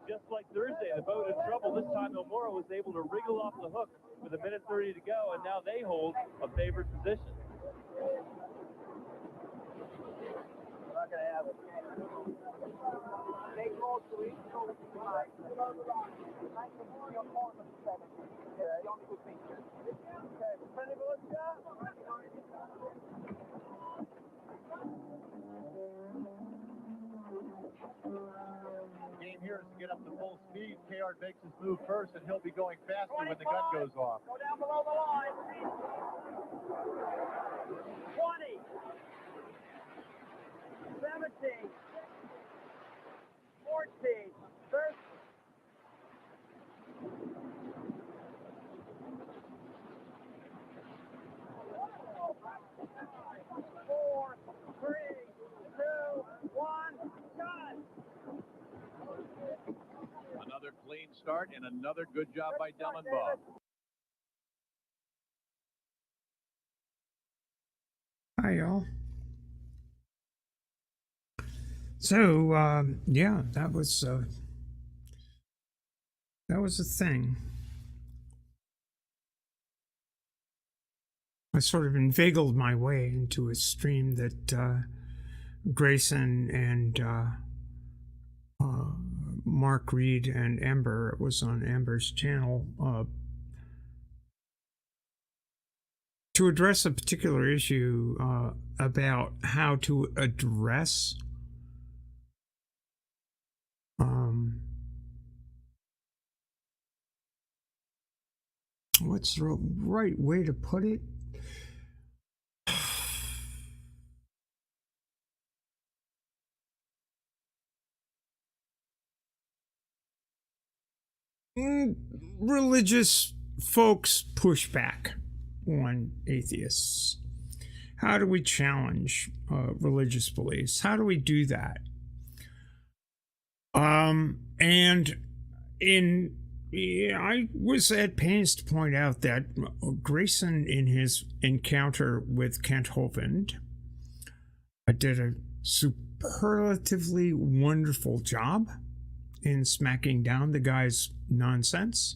just like Thursday, the boat in trouble. This time, Nomura was able to wriggle off the hook with 1:30 to go, and now they hold a favored position. Not gonna have it. Stay close to each other. Game here is to get up to full speed. KR makes his move first, and he'll be going faster when the gun goes off. Go down below the line. 20. 17. 14. 13. 4, 3, 2, 1, shot! Another clean start and another good job by Dylan Bob. Hi, y'all. So, yeah, that was a thing. I sort of inveigled my way into a stream that Grayson and Mark Reed and Amber, it was on Amber's channel, to address a particular issue about how to address what's the right way to put it? Religious folks push back on atheists. How do we challenge religious beliefs? How do we do that? I was at pains to point out that Grayson, in his encounter with Kent Hovind, did a superlatively wonderful job in smacking down the guy's nonsense.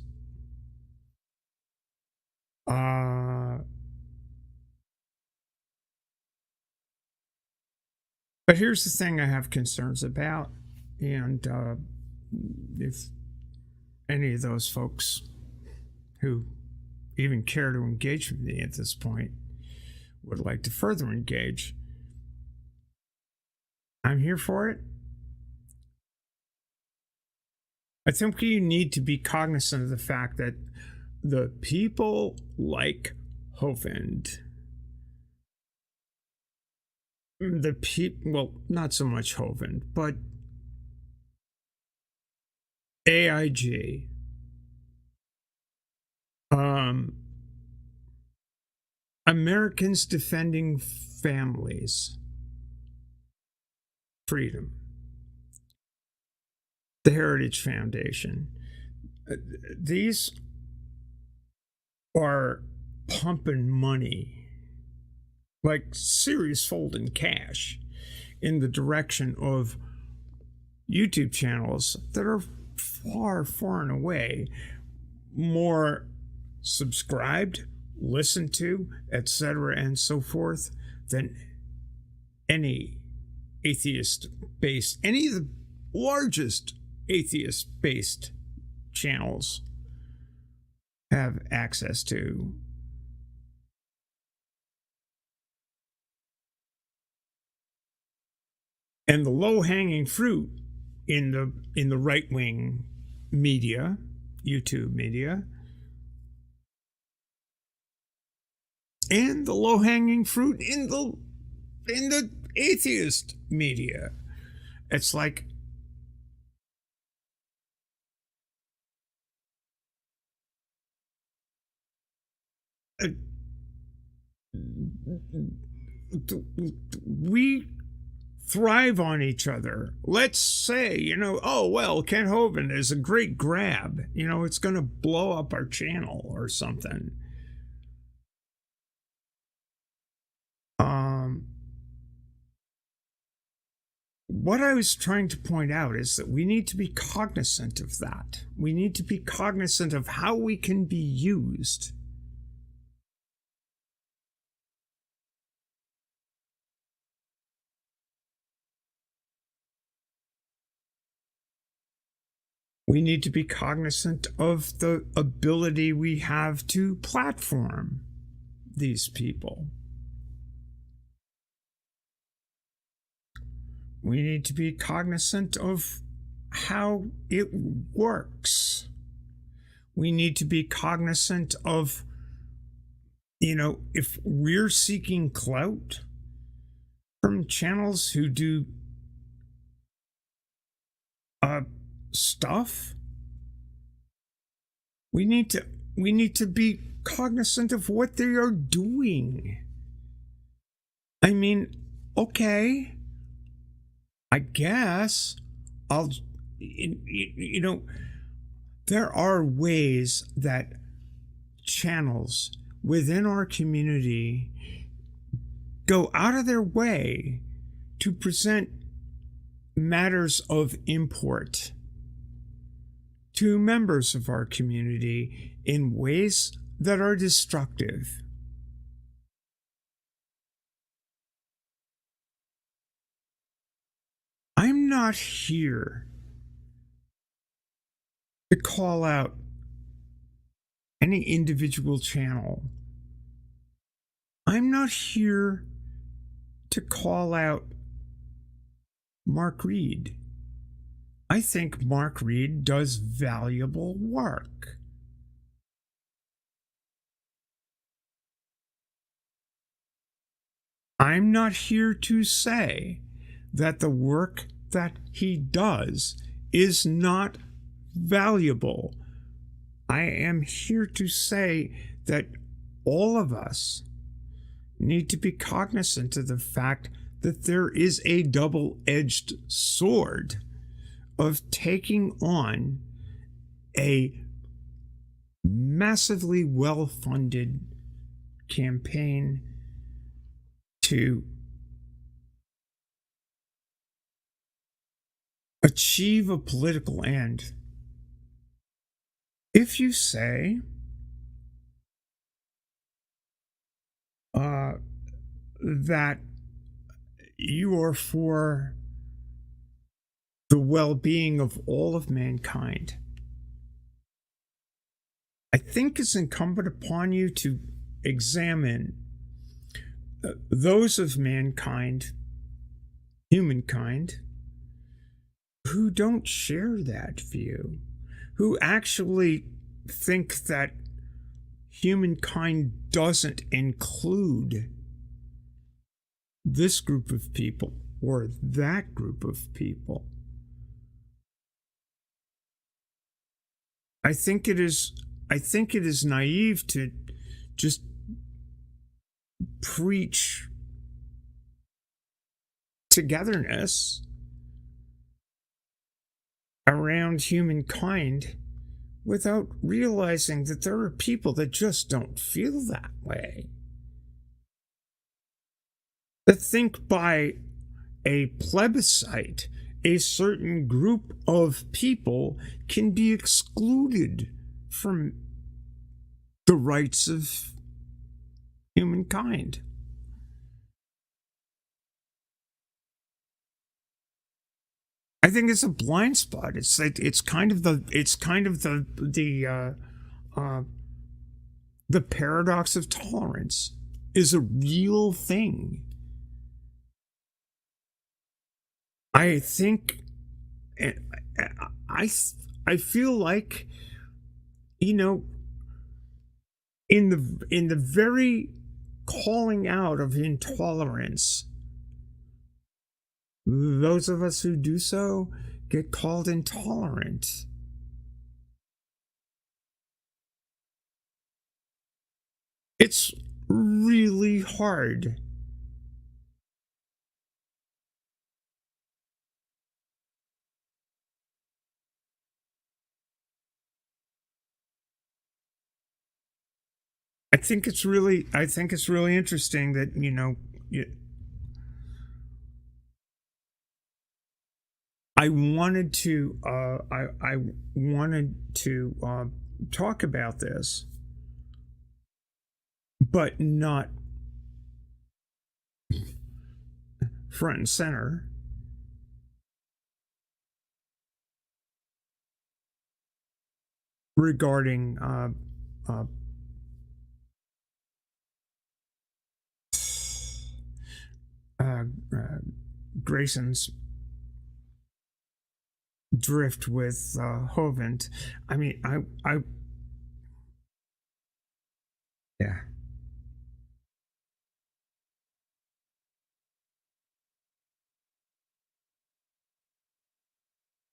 But here's the thing I have concerns about, and if any of those folks who even care to engage with me at this point would like to further engage, I'm here for it. I think we need to be cognizant of the fact that the people like Hovind, well, not so much Hovind, but AIG, Americans Defending Families, Freedom, the Heritage Foundation, these are pumping money, like serious folding cash, in the direction of YouTube channels that are far, far and away more subscribed, listened to, etc., and so forth than any atheist-based, any of the largest atheist-based channels have access to. And the low-hanging fruit in the right-wing media, YouTube media, and the low-hanging fruit in the atheist media. It's like we thrive on each other. Let's say, oh, well, Kent Hovind is a great grab. It's going to blow up our channel or something. what I was trying to point out is that we need to be cognizant of that. We need to be cognizant of how we can be used. We need to be cognizant of the ability we have to platform these people. We need to be cognizant of how it works. We need to be cognizant of, if we're seeking clout from channels who do stuff, we need to be cognizant of what they are doing. I mean, okay, I guess there are ways that channels within our community go out of their way to present matters of import to members of our community in ways that are destructive. I'm not here to call out any individual channel. I'm not here to call out Mark Reed. I think Mark Reed does valuable work. I'm not here to say that the work that he does is not valuable. I am here to say that all of us need to be cognizant of the fact that there is a double-edged sword of taking on a massively well-funded campaign to achieve a political end. If you say that you are for the well-being of all of mankind, I think it's incumbent upon you to examine those of mankind, humankind, who don't share that view, who actually think that humankind doesn't include this group of people or that group of people. I think it is naive to just preach togetherness around humankind without realizing that there are people that just don't feel that way. That think by a plebiscite, a certain group of people can be excluded from the rights of humankind. I think it's a blind spot. It's kind of the paradox of tolerance is a real thing. I think I feel like, in the very calling out of intolerance, those of us who do so get called intolerant. It's really hard. I think it's really interesting that, I wanted to I wanted to talk about this, but not front and center. Regarding Grayson's drift with Hovent. I mean, I yeah.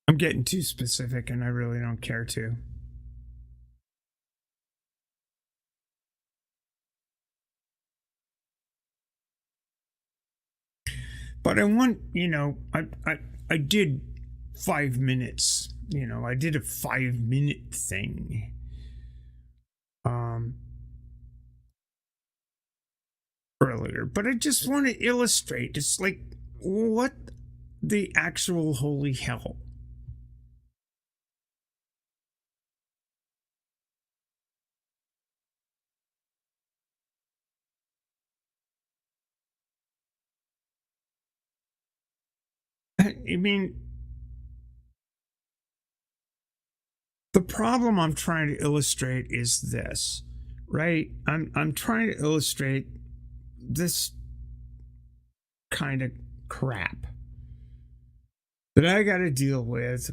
I'm getting too specific, and I really don't care to. But I want, I did 5 minutes, I did a 5-minute thing. Earlier, but I just want to illustrate, it's like, what the actual holy hell? I mean, the problem I'm trying to illustrate is this, right? I'm trying to illustrate this kind of crap that I got to deal with,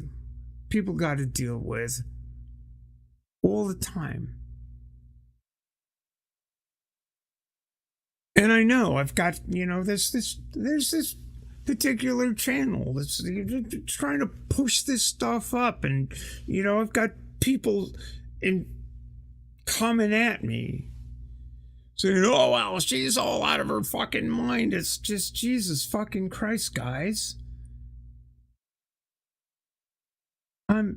people got to deal with all the time. And I know I've got, there's this particular channel that's trying to push this stuff up, and I've got people coming at me saying, oh well, she's all out of her fucking mind. It's just Jesus fucking Christ, guys. Let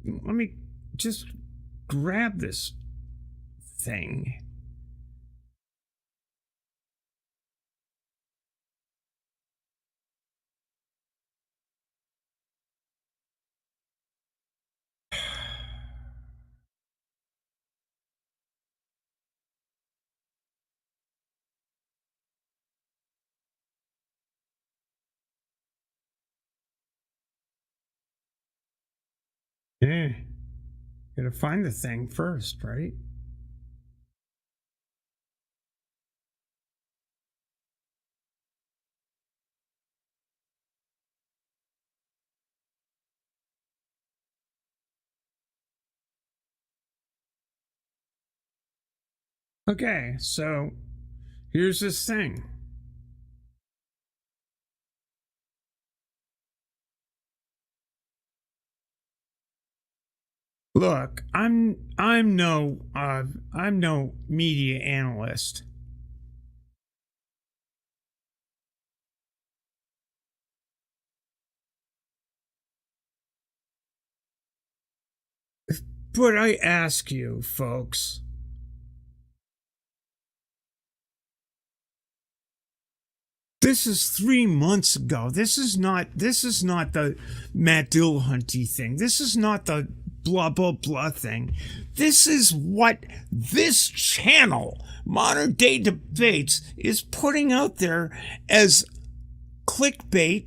me just grab this thing. Yeah, gotta find the thing first, right? Okay, so here's this thing. Look, I'm no media analyst. But I ask you, folks, this is 3 months ago. This is not the Matt Dillahunty thing. This is not the blah blah blah thing. This is what this channel, Modern Day Debates, is putting out there as clickbait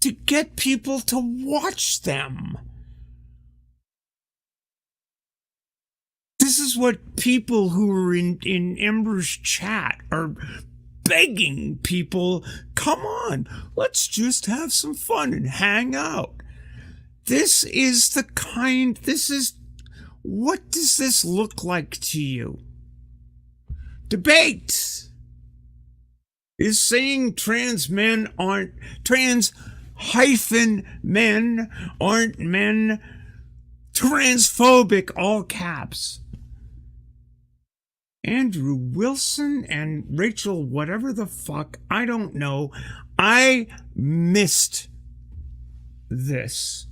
to get people to watch them. This is what people who are in Ember's chat are begging people, come on, let's just have some fun and hang out. What does this look like to you? Debate is saying trans men aren't men, transphobic, all caps. Andrew Wilson and Rachel, whatever the fuck, I don't know. I missed this.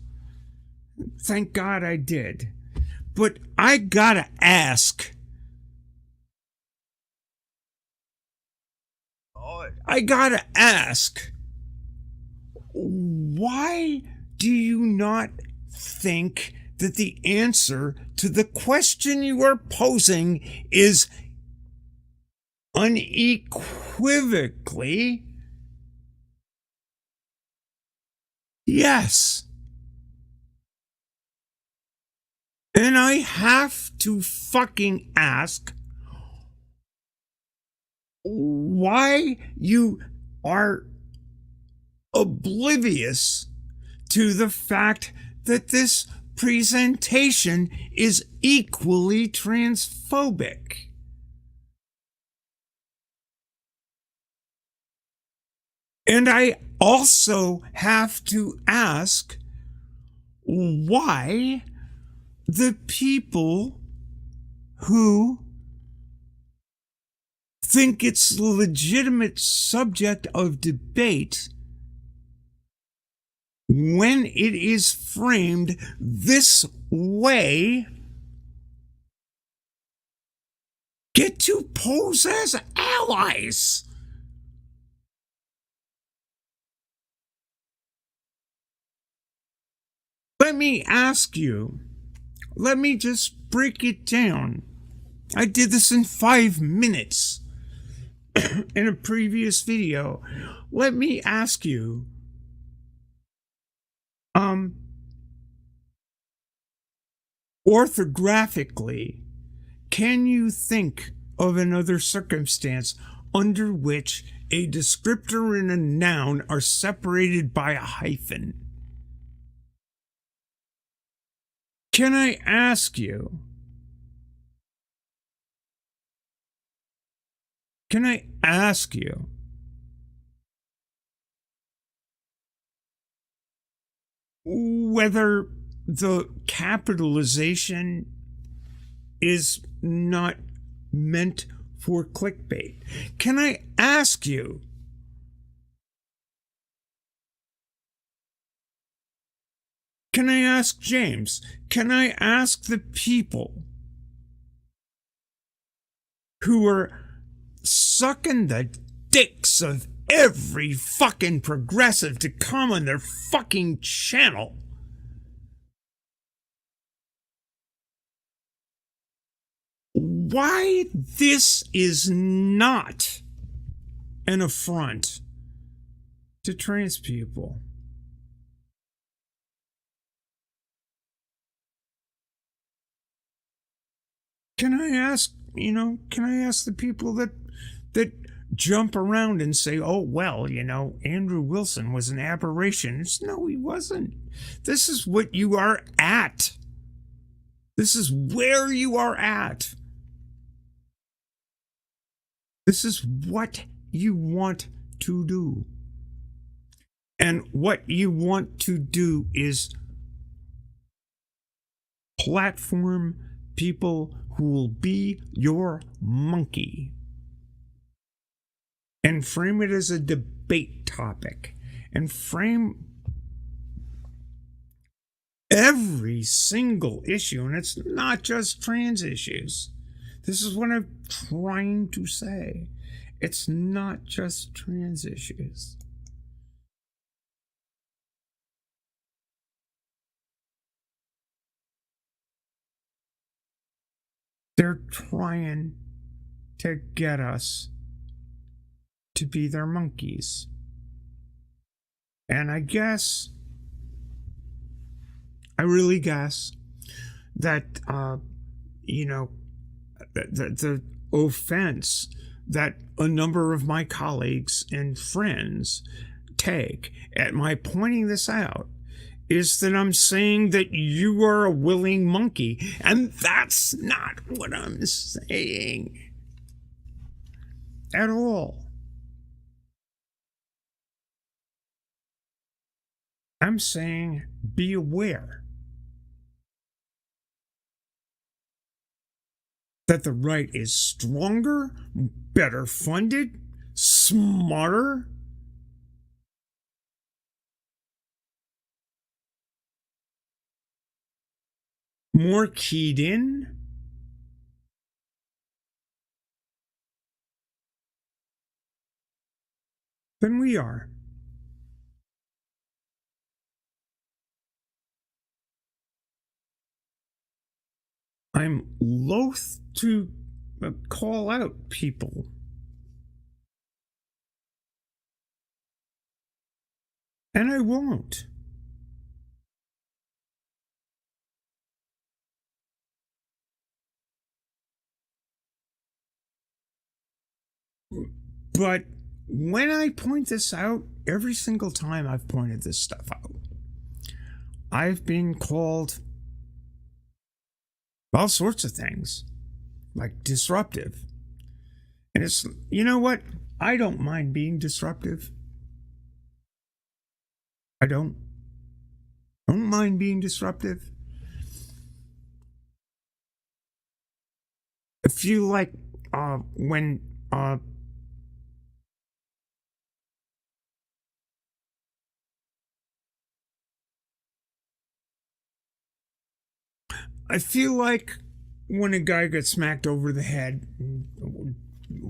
Thank God I did. But I gotta ask. why do you not think that the answer to the question you are posing is unequivocally yes? And I have to fucking ask why you are oblivious to the fact that this presentation is equally transphobic. And I also have to ask why the people who think it's a legitimate subject of debate when it is framed this way get to pose as allies. Let me ask you, let me just break it down. I did this in 5 minutes in a previous video. Let me ask you, orthographically, can you think of another circumstance under which a descriptor and a noun are separated by a hyphen? Can I ask you? Can I ask you? Whether the capitalization is not meant for clickbait? Can I ask you? Can I ask James? Can I ask the people who are sucking the dicks of every fucking progressive to come on their fucking channel? Why this is not an affront to trans people? Can I ask, can I ask the people that jump around and say, oh, well, Andrew Wilson was an aberration? No, he wasn't. This is what you are at. This is where you are at. This is what you want to do. And what you want to do is platform people who will be your monkey and frame it as a debate topic and frame every single issue. And it's not just trans issues. This is what I'm trying to say. It's not just trans issues. They're trying to get us to be their monkeys. And I really guess that, the offense that a number of my colleagues and friends take at my pointing this out is that I'm saying that you are a willing monkey, and that's not what I'm saying at all. I'm saying be aware that the right is stronger, better funded, smarter, more keyed in, than we are. I'm loath to call out people. And I won't. But when I point this out, every single time I've pointed this stuff out, I've been called all sorts of things, like disruptive. And it's, you know what? I don't mind being disruptive. I don't mind being disruptive. I feel like when I feel like when a guy got smacked over the head and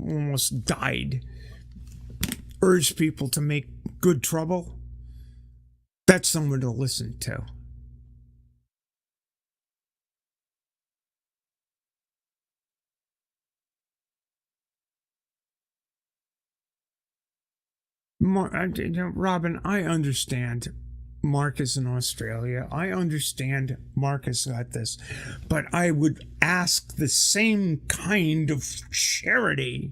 almost died, urged people to make good trouble, that's someone to listen to. Robin, I understand Mark is in Australia. I understand Mark has got this. But I would ask the same kind of charity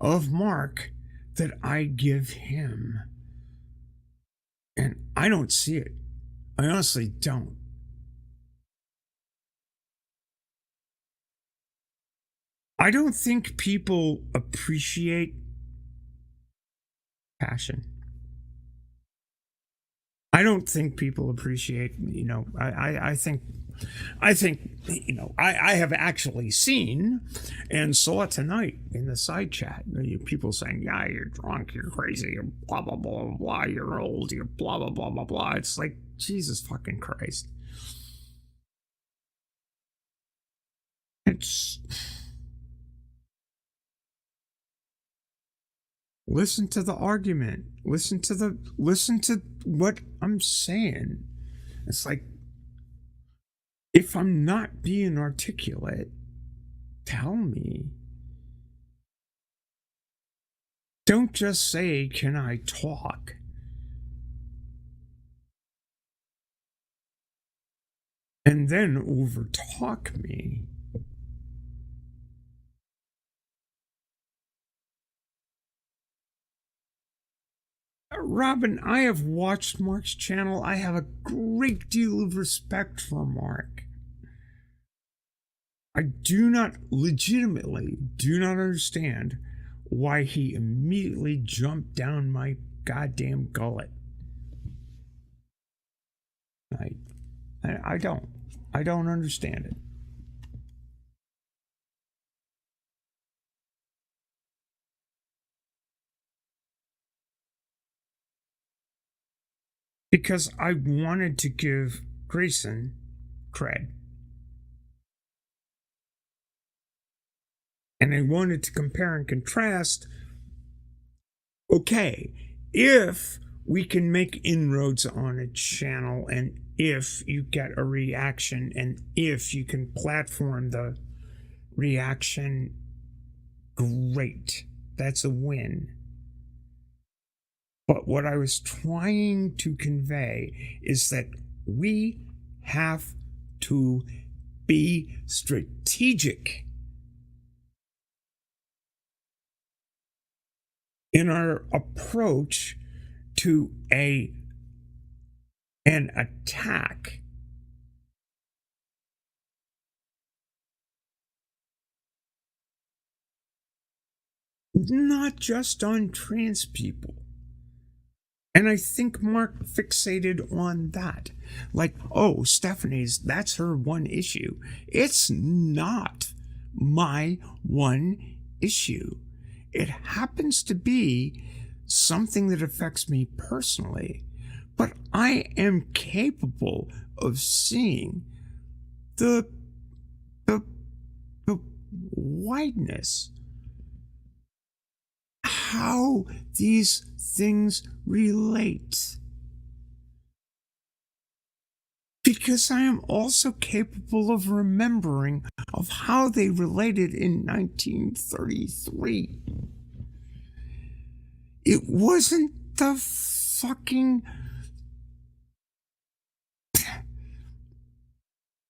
of Mark that I give him. And I don't see it. I honestly don't. I don't think people appreciate passion. I don't think people appreciate, I think, I have actually seen and saw tonight in the side chat, people saying, yeah, you're drunk, you're crazy, you're blah, blah, blah, blah, blah, you're old, you're blah, blah, blah, blah, blah. It's like, Jesus fucking Christ. It's... Listen to the argument. Listen to what I'm saying. It's like, if I'm not being articulate, tell me. Don't just say, can I talk? And then overtalk me. Robin, I have watched Mark's channel. I have a great deal of respect for Mark. I legitimately do not understand why he immediately jumped down my goddamn gullet. I don't understand it. Because I wanted to give Grayson cred. And I wanted to compare and contrast. Okay, if we can make inroads on a channel, and if you get a reaction, and if you can platform the reaction, great. That's a win. But what I was trying to convey is that we have to be strategic in our approach to an attack. Not just on trans people. And I think Mark fixated on that. Like, oh, Stephanie's, that's her one issue. It's not my one issue. It happens to be something that affects me personally. But I am capable of seeing the wideness. How these things relate. because I am also capable of remembering of how they related in 1933. It wasn't the fucking...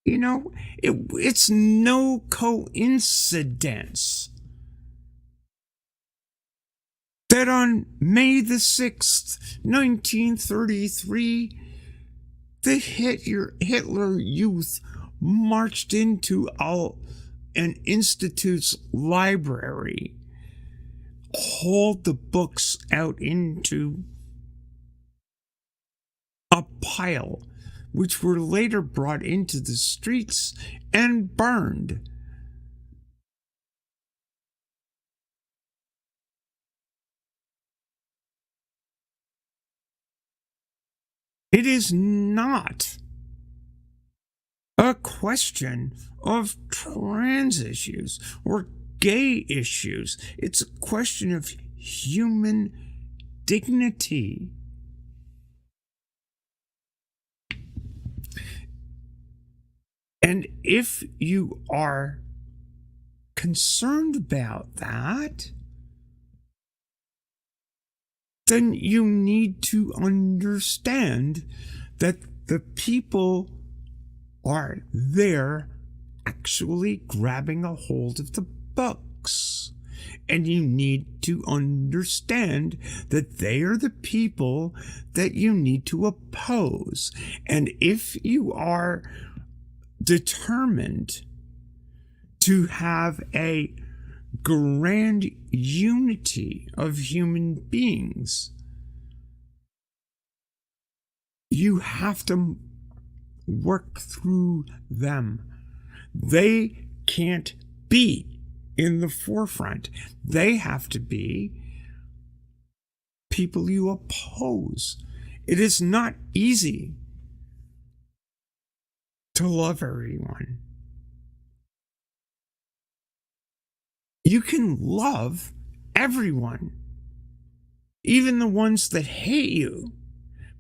it's no coincidence that on May the 6th, 1933, the Hitler Youth marched into an institute's library, hauled the books out into a pile, which were later brought into the streets and burned. It is not a question of trans issues or gay issues. It's a question of human dignity. And if you are concerned about that, then you need to understand that the people are there actually grabbing a hold of the books. And you need to understand that they are the people that you need to oppose. And if you are determined to have a grand unity of human beings, you have to work through them. They can't be in the forefront. They have to be people you oppose. It is not easy to love everyone. You can love everyone, even the ones that hate you,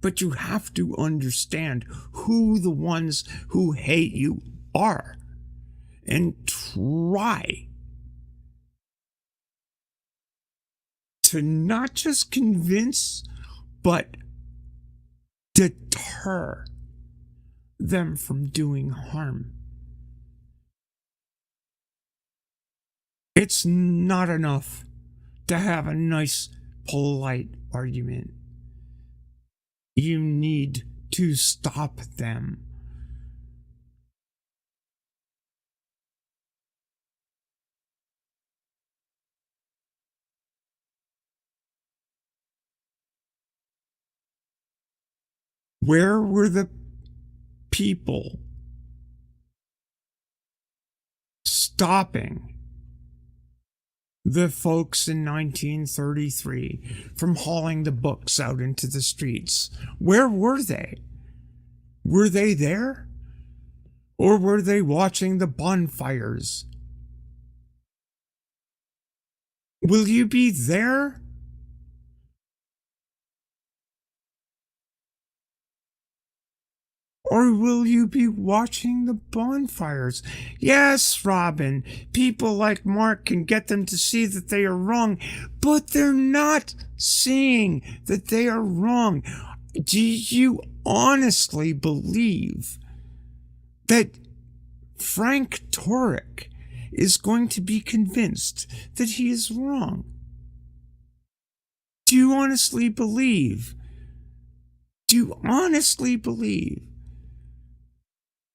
but you have to understand who the ones who hate you are and try to not just convince, but deter them from doing harm. It's not enough to have a nice, polite argument. You need to stop them. Where were the people stopping the folks in 1933 from hauling the books out into the streets? Where were they? Were they there? Or were they watching the bonfires? Will you be there? Or will you be watching the bonfires? Yes, Robin, people like Mark can get them to see that they are wrong, but they're not seeing that they are wrong. Do you honestly believe that Frank Turek is going to be convinced that he is wrong? Do you honestly believe? Do you honestly believe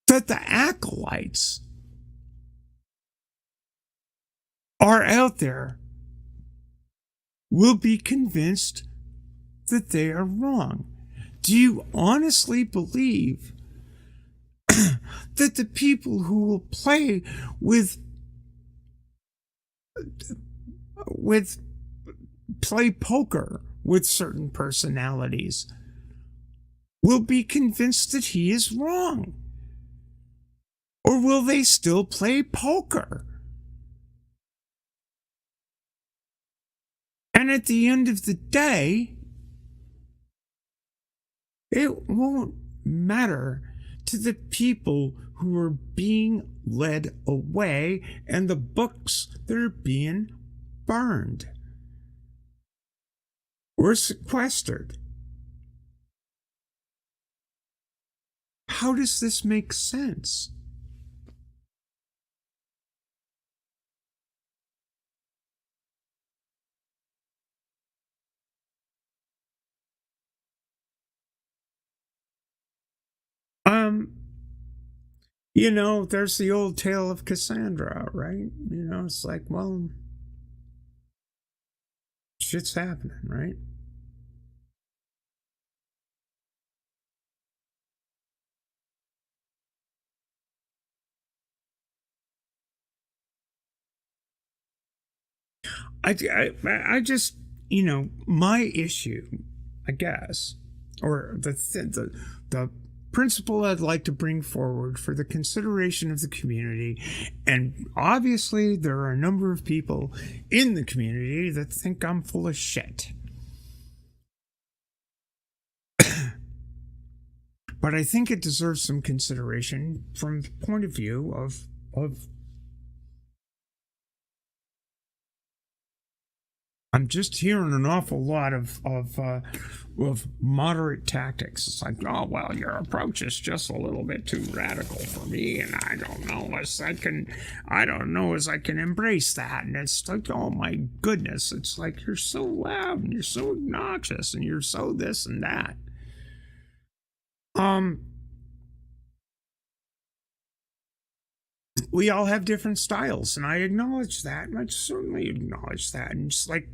that the acolytes are out there will be convinced that they are wrong? Do you honestly believe that the people who will play play poker with certain personalities will be convinced that he is wrong? Or will they still play poker? And at the end of the day, it won't matter to the people who are being led away and the books that are being burned or sequestered. How does this make sense? There's the old tale of Cassandra, right? It's like, well, shit's happening, right? I just, my issue, I guess, or the principle I'd like to bring forward for the consideration of the community, and obviously there are a number of people in the community that think I'm full of shit. But I think it deserves some consideration from the point of view of I'm just hearing an awful lot of moderate tactics. It's like, oh well, your approach is just a little bit too radical for me, and I don't know as I can embrace that. And it's like, oh my goodness, it's like you're so loud and you're so obnoxious and you're so this and that. We all have different styles, and I acknowledge that, and I certainly acknowledge that. And it's like,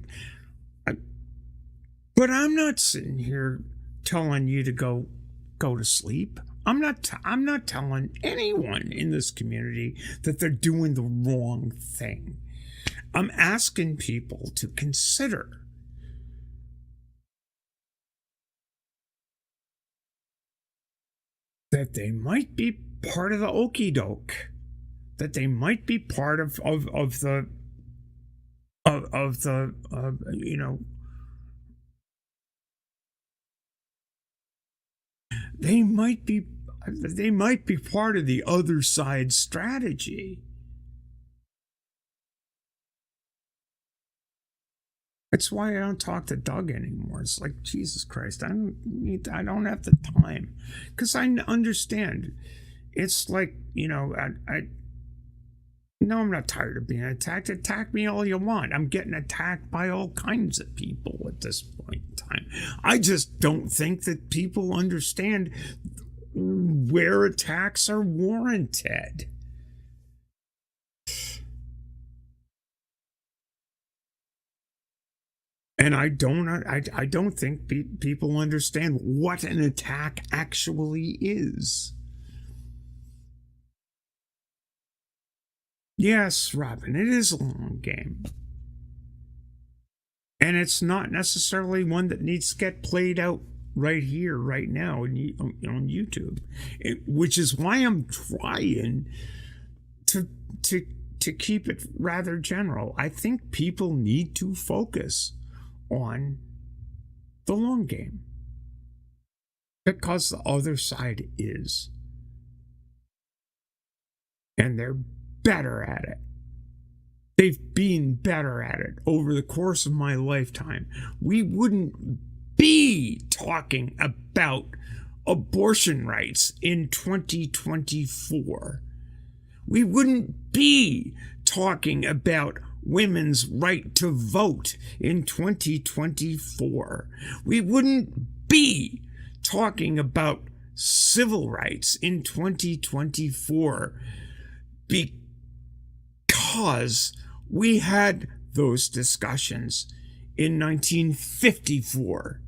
but I'm not sitting here telling you to go to sleep. I'm not telling anyone in this community that they're doing the wrong thing. I'm asking people to consider that they might be part of the okie doke, that they might be part of the they might be part of the other side's strategy. That's why I don't talk to Doug anymore. It's like, Jesus Christ, I don't have the time, because I understand. It's like, no, I'm not tired of being attacked. Attack me all you want. I'm getting attacked by all kinds of people at this point in time. I just don't think that people understand where attacks are warranted. And I don't think people understand what an attack actually is. Yes, Robin, it is a long game. And it's not necessarily one that needs to get played out right here, right now on YouTube. Which is why I'm trying to keep it rather general. I think people need to focus on the long game, because the other side is. And they're better at it. They've been better at it over the course of my lifetime. We wouldn't be talking about abortion rights in 2024. We wouldn't be talking about women's right to vote in 2024. We wouldn't be talking about civil rights in 2024 because we had those discussions in 1954,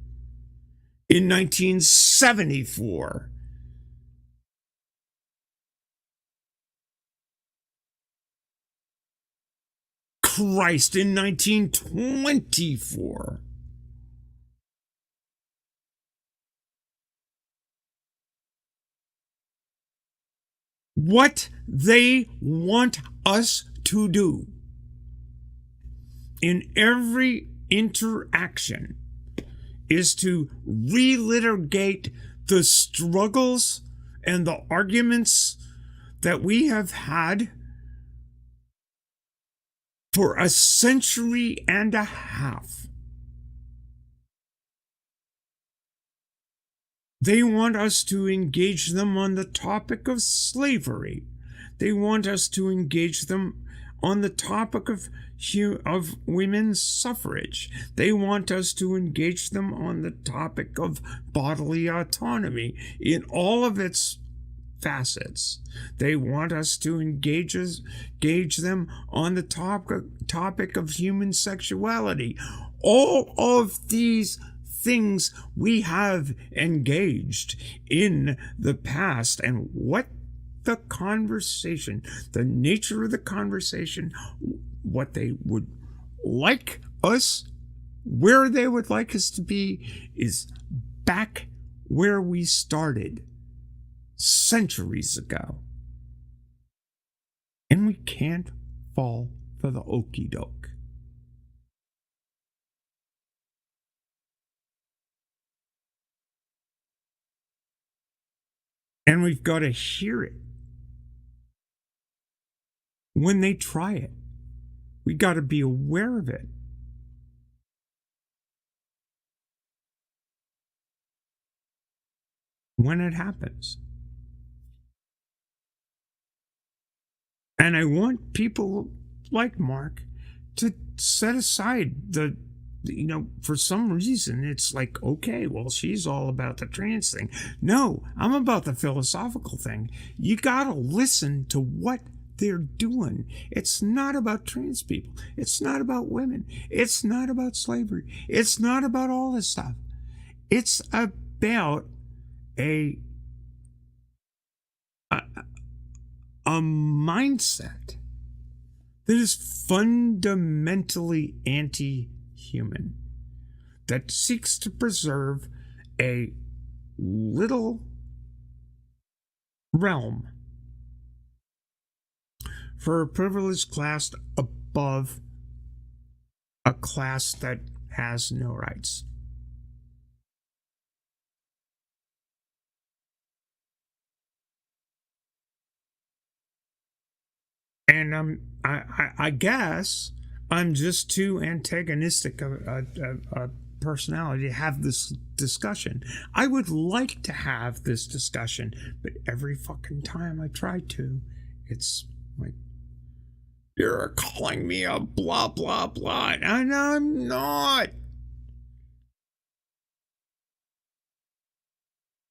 in 1974. Christ, in 1924. What they want us to do in every interaction is to relitigate the struggles and the arguments that we have had for a century and a half. They want us to engage them on the topic of slavery. They want us to engage them on the topic of women's suffrage. They want us to engage them on the topic of bodily autonomy in all of its facets. They want us to engage them on the topic of human sexuality. All of these things we have engaged in the past, and what the conversation, the nature of the conversation, what they would like us, where they would like us to be, is back where we started centuries ago. And we can't fall for the okie doke. And we've got to hear it when they try it. We got to be aware of it. When it happens. And I want people like Mark to set aside for some reason, it's like, okay, well, she's all about the trans thing. No, I'm about the philosophical thing. You got to listen to what they're doing. It's not about trans people. It's not about women. It's not about slavery. It's not about all this stuff. It's about a mindset that is fundamentally anti-human, that seeks to preserve a little realm for a privileged class above a class that has no rights. And I guess I'm just too antagonistic a personality to have this discussion. I would like to have this discussion, but every fucking time I try to, it's like, you're calling me a blah, blah, blah. And I'm not.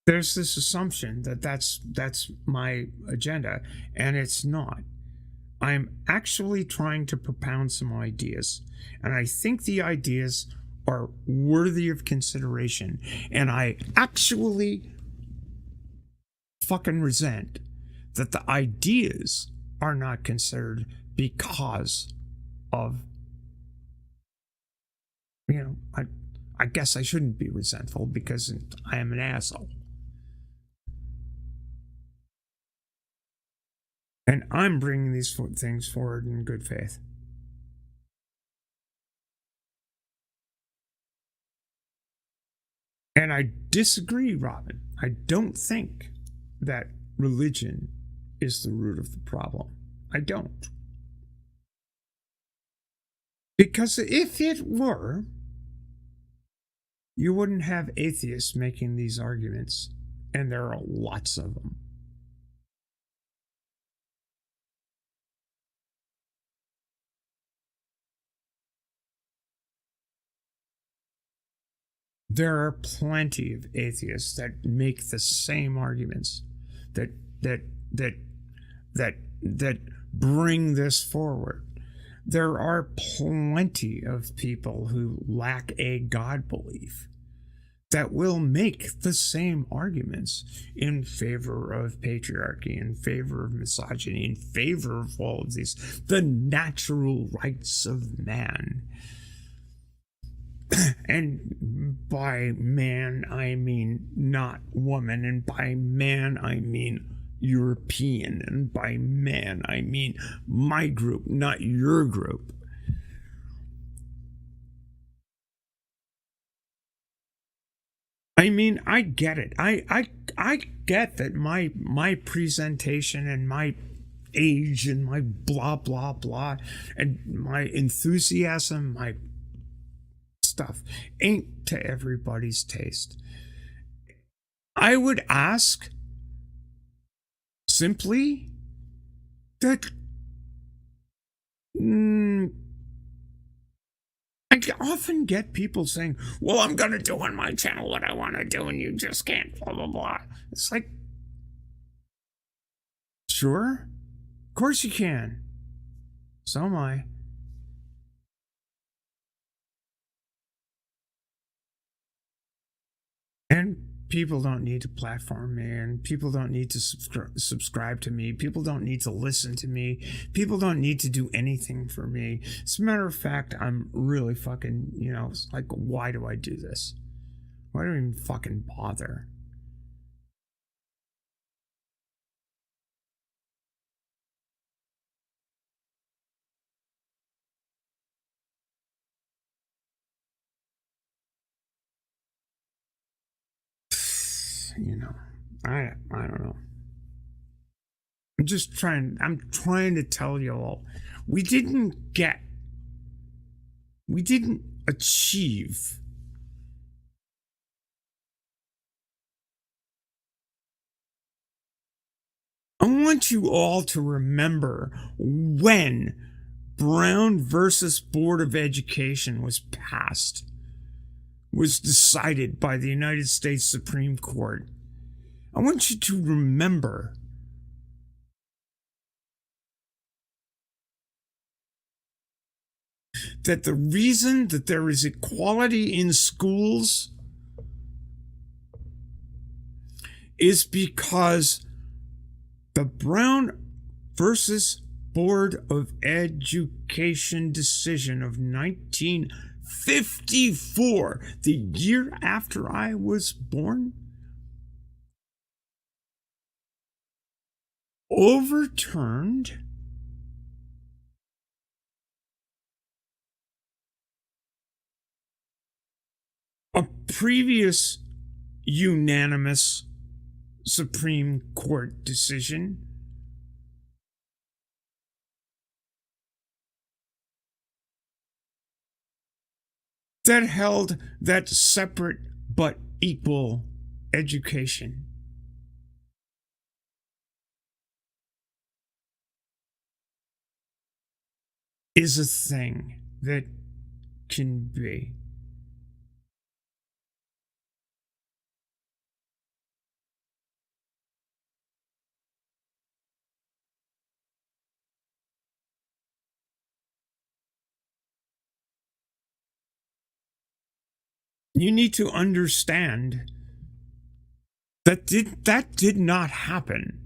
There's this assumption that that's my agenda, and it's not. I'm actually trying to propound some ideas, and I think the ideas are worthy of consideration, and I actually fucking resent that the ideas are not considered because of, I guess I shouldn't be resentful because I am an asshole. And I'm bringing these things forward in good faith. And I disagree, Robin. I don't think that religion is the root of the problem. I don't. Because if it were, you wouldn't have atheists making these arguments. And there are lots of them. There are plenty of atheists that make the same arguments, that bring this forward. There are plenty of people who lack a God belief that will make the same arguments in favor of patriarchy, in favor of misogyny, in favor of all of these, the natural rights of man. And by man, I mean not woman, and by man, I mean European, and by man, I mean my group, not your group. I mean, I get it. I get that my presentation and my age and my blah blah blah and my enthusiasm, my stuff ain't to everybody's taste. I would ask simply that I often get people saying, well, I'm going to do on my channel what I want to do and you just can't, blah, blah, blah. It's like, sure, of course you can. So am I. And people don't need to platform me, and people don't need to subscribe to me. People don't need to listen to me. People don't need to do anything for me. As a matter of fact, I'm really fucking, it's like, why do I do this? Why do I even fucking bother? I don't know. I'm trying to tell you all, we didn't achieve I want you all to remember when Brown versus Board of Education was decided by the United States Supreme Court. I want you to remember that the reason that there is equality in schools is because the Brown versus Board of Education decision of 1954, the year after I was born, overturned a previous unanimous Supreme Court decision that held that separate but equal education is a thing that can be. You need to understand that did not happen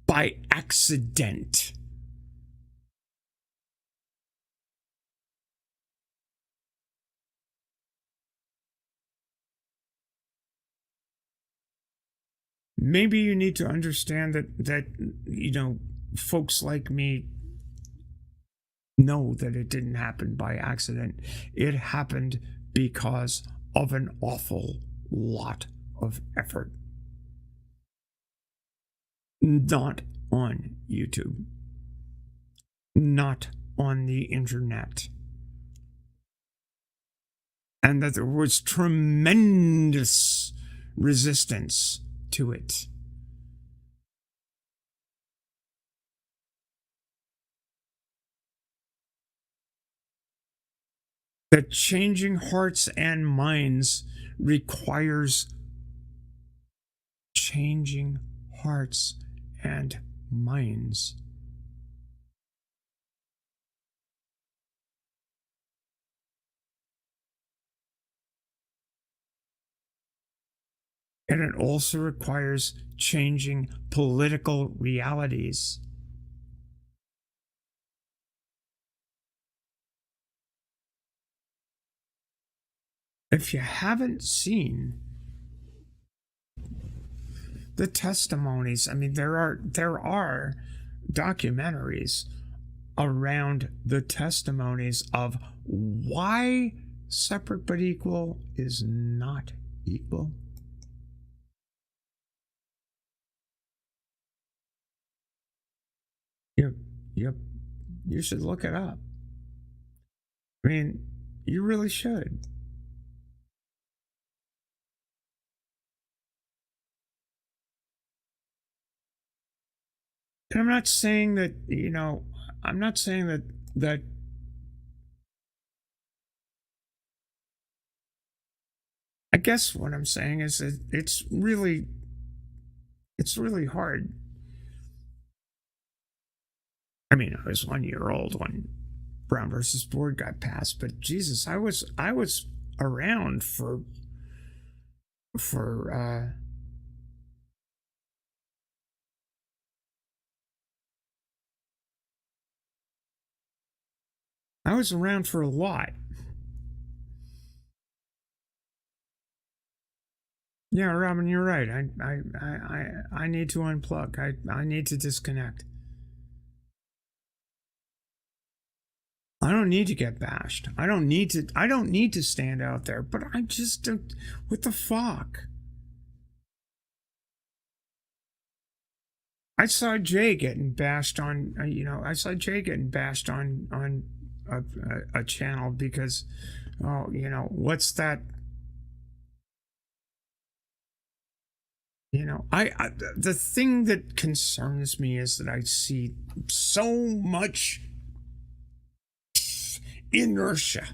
by accident. Maybe you need to understand that folks like me know that it didn't happen by accident. It happened because of an awful lot of effort. Not on YouTube. Not on the internet. And that there was tremendous resistance to it. That changing hearts and minds requires changing hearts and minds. And it also requires changing political realities. If you haven't seen the testimonies, I mean, there are documentaries around the testimonies of why separate but equal is not equal? Yep, yep. You should look it up. I mean, you really should. And I'm not saying that, I'm not saying that I guess what I'm saying is that it's really hard. I mean, I was 1 year old when Brown versus Board got passed, but Jesus, I was around for I was around for a lot. Yeah, Robin, you're right. I need to unplug. I need to disconnect. I don't need to get bashed. I don't need to stand out there, but I just don't. What the fuck? I saw Jay getting bashed on, I saw Jay getting bashed on a channel because, what's that? The thing that concerns me is that I see so much inertia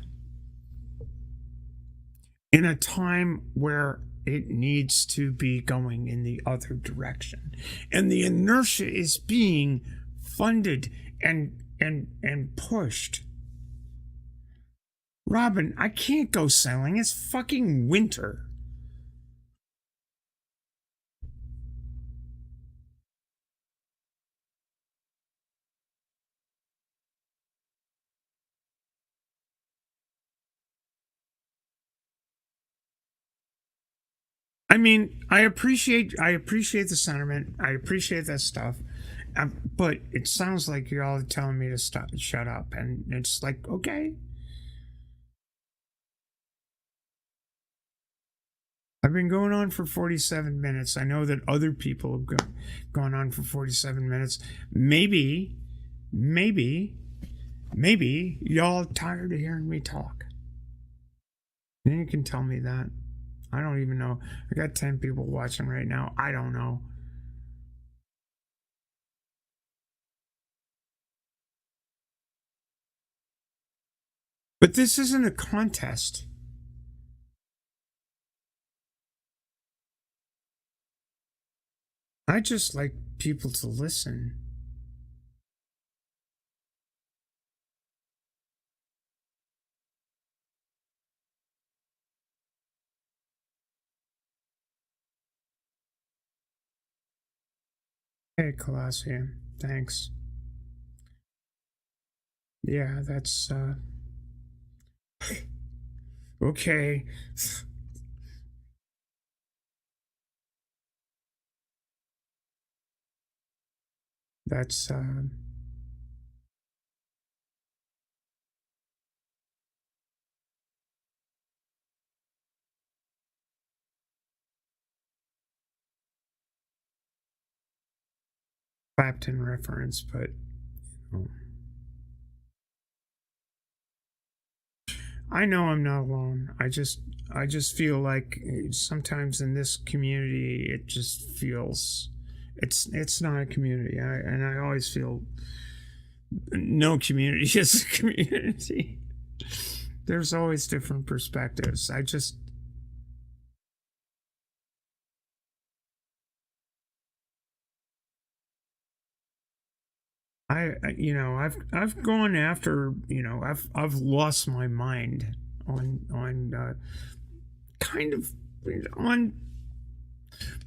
in a time where it needs to be going in the other direction, and the inertia is being funded and pushed. Robin, I can't go sailing. It's fucking winter. I mean, I appreciate the sentiment. I appreciate that stuff, but it sounds like you're all telling me to shut up, and it's like, okay. I've been going on for 47 minutes. I know that other people have gone on for 47 minutes. Maybe y'all are tired of hearing me talk. Then you can tell me that. I don't even know. I got 10 people watching right now. I don't know. But this isn't a contest. I just like people to listen. Hey, Calasia. Thanks. Yeah, that's, okay. That's, Clapton reference, but, I know I'm not alone. I just feel like sometimes in this community, it just feels it's not a community. And I always feel no community is a community. There's always different perspectives. I've gone after, I've lost my mind on kind of on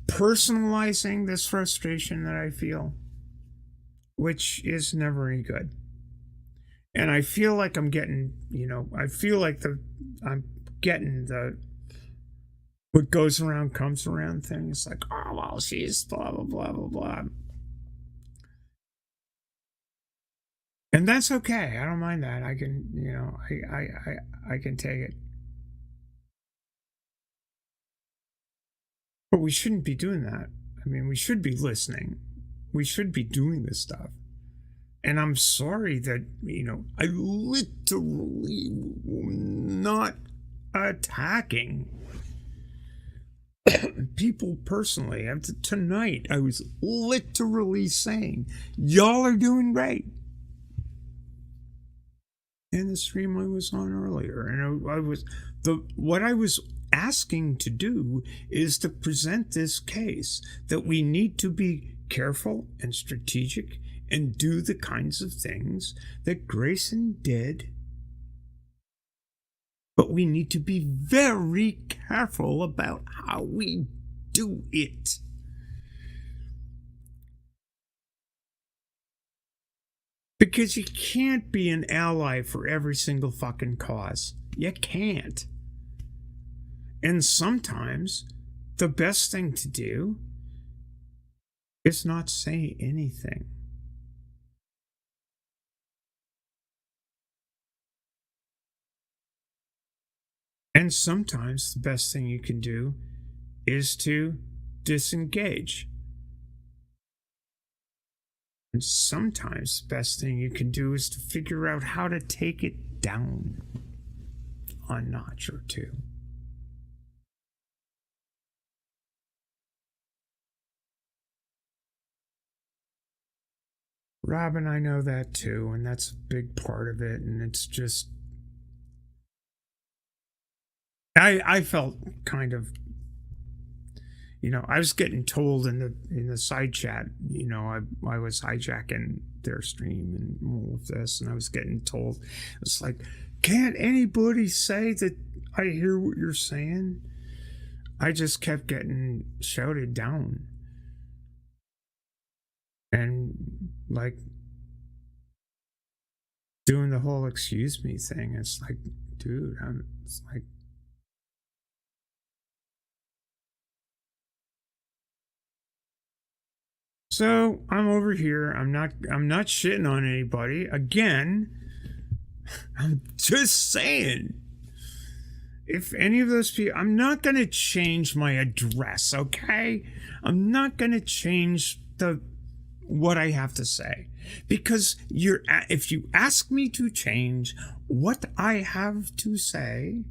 personalizing this frustration that I feel, which is never any good. And I feel like I'm getting, I feel like I'm getting the what goes around comes around thing. It's like, oh well, she's blah blah blah blah blah. And that's okay. I don't mind that. I can, I can take it. But we shouldn't be doing that. I mean, we should be listening. We should be doing this stuff. And I'm sorry that, I literally not attacking people personally. Tonight, I was literally saying, y'all are doing great. In the stream I was on earlier, and what I was asking to do is to present this case that we need to be careful and strategic and do the kinds of things that Grayson did. But we need to be very careful about how we do it. Because you can't be an ally for every single fucking cause. You can't. And sometimes the best thing to do is not say anything. And sometimes the best thing you can do is to disengage. And sometimes the best thing you can do is to figure out how to take it down a notch or two. Robin, I know that too, and that's a big part of it, and it's just... I felt kind of, I was getting told in the side chat, I was hijacking their stream and all of this, and I was getting told, it's like, can't anybody say that I hear what you're saying? I just kept getting shouted down. And, like, doing the whole excuse me thing, it's like, dude, it's like, so I'm over here. I'm not shitting on anybody. Again, I'm just saying. If any of those people, I'm not going to change my address, okay? I'm not going to change what I have to say. Because if you ask me to change what I have to say,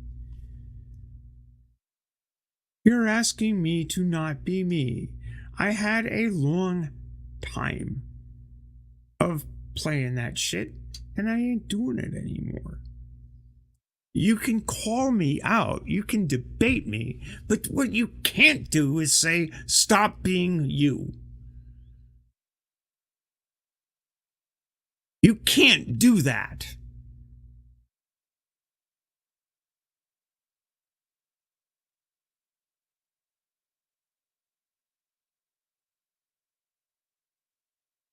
you're asking me to not be me. I had a long time of playing that shit, and I ain't doing it anymore. You can call me out, you can debate me, but what you can't do is say, stop being you. You can't do that.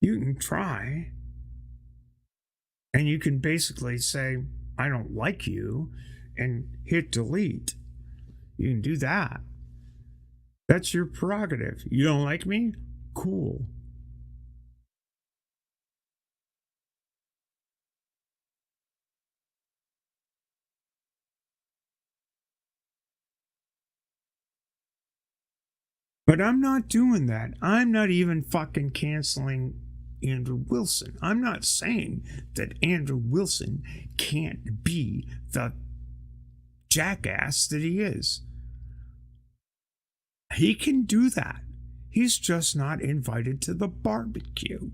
You can try, and you can basically say, I don't like you, and hit delete. You can do that. That's your prerogative. You don't like me? Cool. But I'm not doing that. I'm not even fucking canceling Andrew Wilson. I'm not saying that Andrew Wilson can't be the jackass that he is. He can do that. He's just not invited to the barbecue.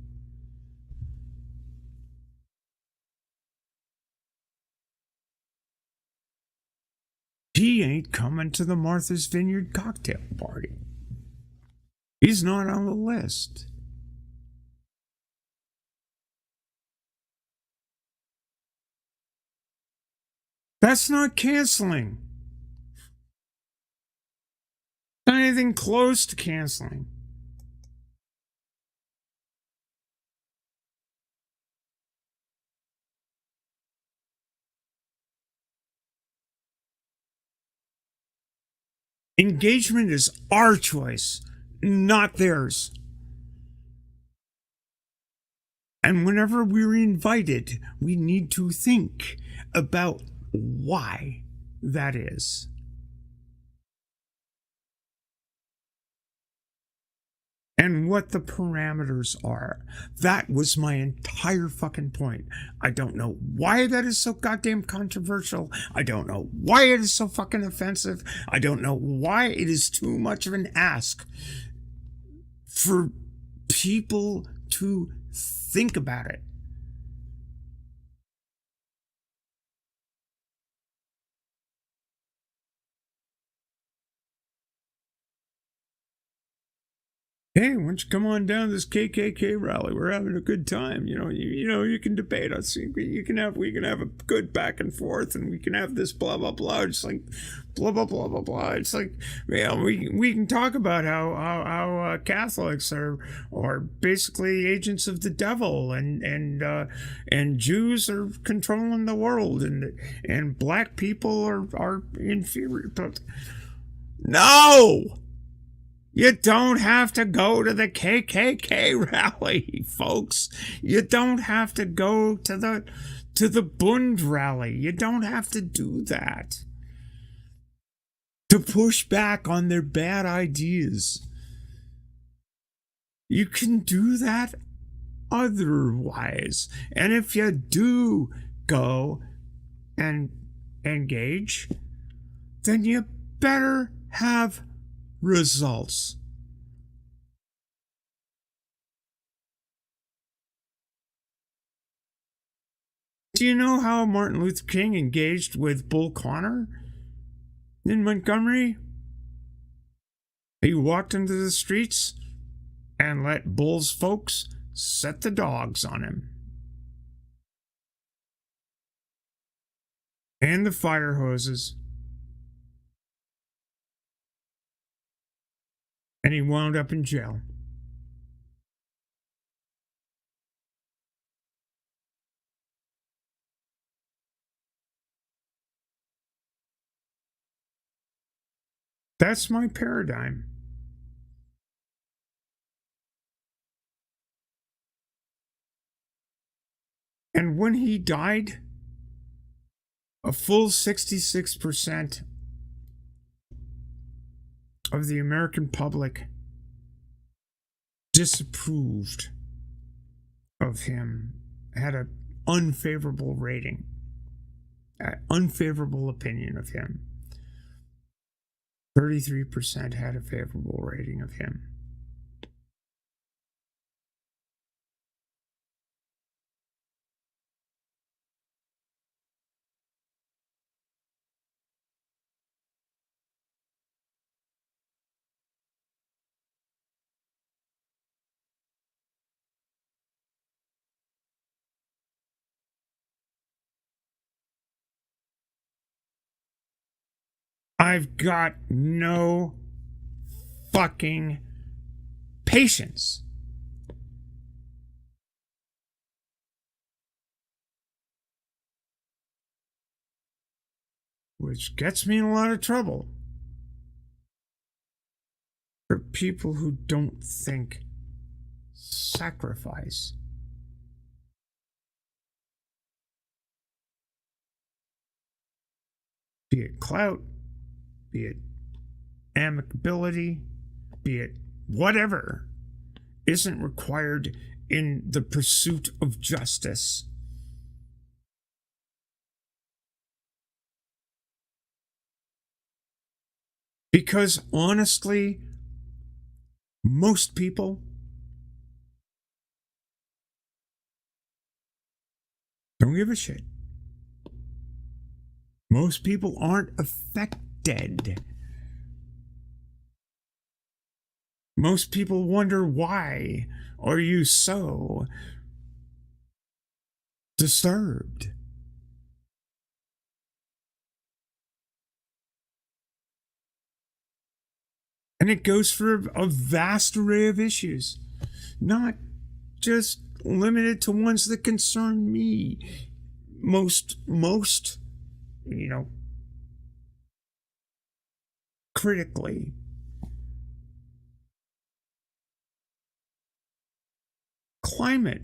He ain't coming to the Martha's Vineyard cocktail party. He's not on the list. That's not canceling. Not anything close to canceling. Engagement is our choice, not theirs. And whenever we're invited, we need to think about why that is. and what the parameters are. That was my entire fucking point. I don't know why that is so goddamn controversial. I don't know why it is so fucking offensive. I don't know why it is too much of an ask for people to think about it. Hey, why don't you come on down to this KKK rally? We're having a good time. You can debate us. We can have a good back and forth, and we can have this blah blah blah. It's like blah blah blah blah blah. It's like, we can talk about how Catholics are basically agents of the devil, and Jews are controlling the world, and black people are inferior. No. You don't have to go to the KKK rally, folks. You don't have to go to the Bund rally. You don't have to do that to push back on their bad ideas. You can do that otherwise. And if you do go and engage, then you better have results. Do you know how Martin Luther King engaged with Bull Connor in Montgomery? He walked into the streets and let Bull's folks set the dogs on him. And the fire hoses. And he wound up in jail. That's my paradigm. And when he died, a full 66% of the American public disapproved of him, had an unfavorable rating, an unfavorable opinion of him. 33% had a favorable rating of him. I've got no fucking patience. Which gets me in a lot of trouble. For people who don't think sacrifice. Be it clout, be it amicability, be it whatever, isn't required in the pursuit of justice. Because honestly, most people don't give a shit. Most people aren't affected. Most people wonder, why are you so disturbed? And it goes for a vast array of issues, not just limited to ones that concern me. Most, critically. Climate.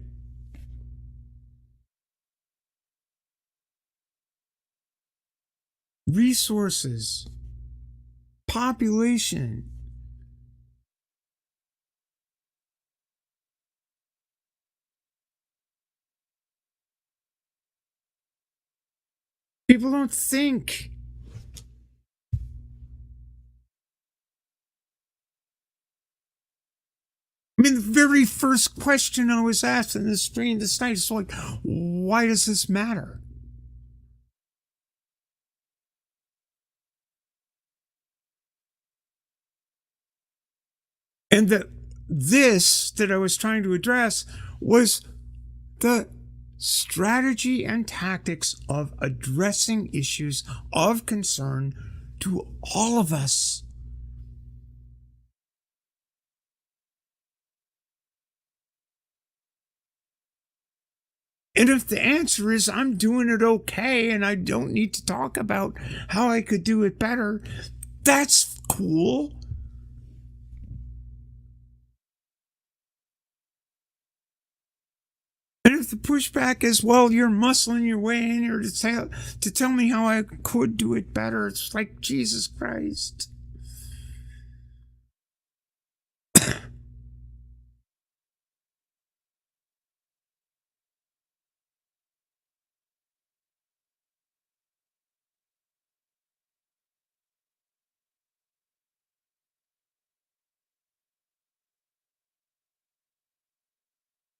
Resources. Population. People don't think. I mean, the very first question I was asked in the stream this night is like, why does this matter? And this that I was trying to address was the strategy and tactics of addressing issues of concern to all of us. And if the answer is I'm doing it okay and I don't need to talk about how I could do it better, that's cool. And if the pushback is, well, you're muscling your way in here to tell me how I could do it better, it's like, Jesus Christ.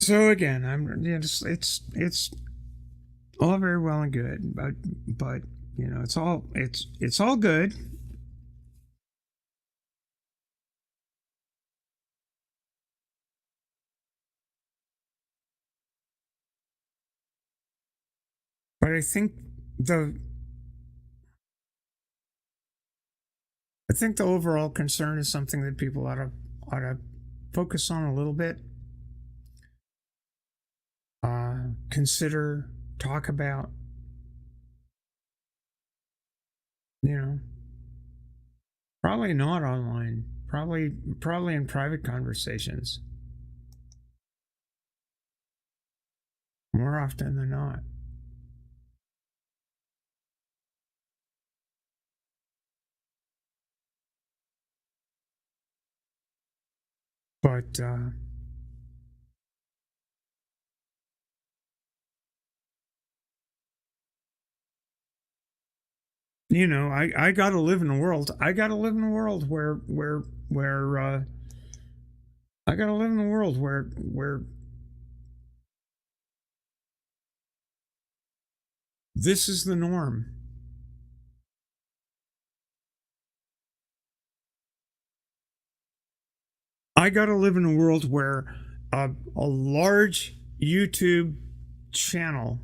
So again, it's all very well and good, but you know, it's all good. But I think the overall concern is something that people ought to focus on a little bit. Consider, talk about, you know, probably not online, probably in private conversations more often than not. But you know, I gotta live in a world. I gotta live in a world where I gotta live in a world where this is the norm. I gotta live in a world where a large YouTube channel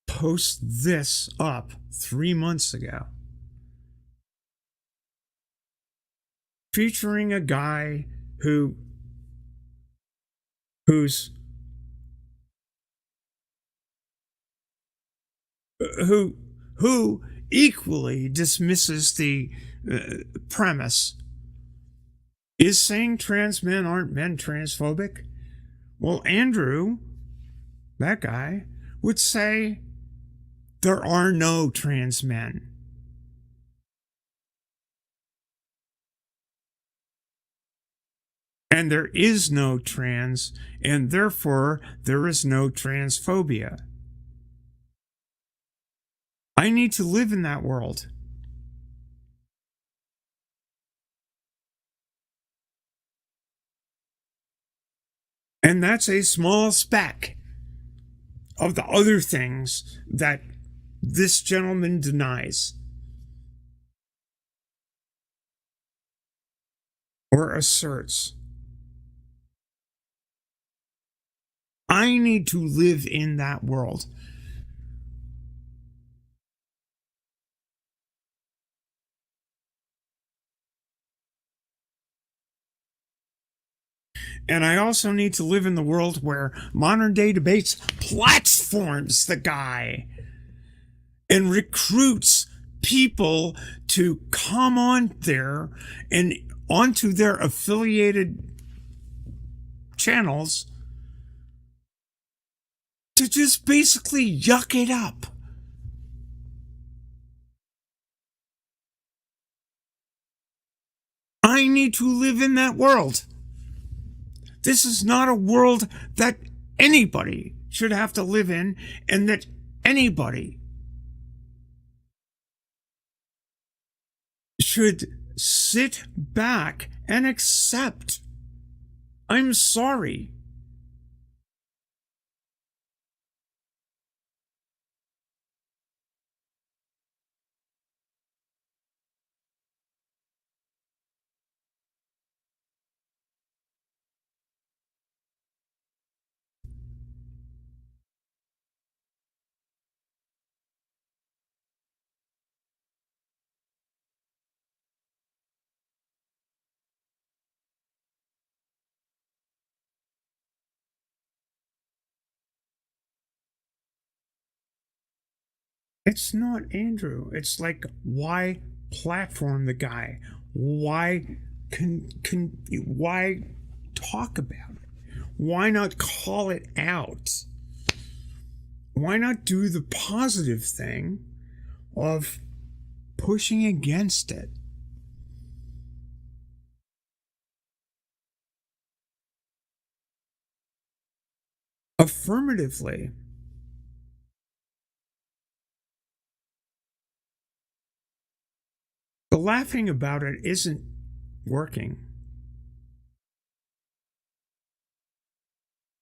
post this up 3 months ago, featuring a guy who equally dismisses the premise. Is saying trans men aren't men transphobic? Well, Andrew, that guy, would say there are no trans men. And there is no trans, and therefore there is no transphobia. I need to live in that world. And that's a small speck of the other things that this gentleman denies or asserts. I need to live in that world. And I also need to live in the world where modern day debates platforms the guy and recruits people to come on there and onto their affiliated channels to just basically yuck it up. I need to live in that world. This is not a world that anybody should have to live in, and that anybody should sit back and accept. I'm sorry. It's not Andrew. It's like, why platform the guy? Why why talk about it? Why not call it out? Why not do the positive thing of pushing against it? Affirmatively. The laughing about it isn't working.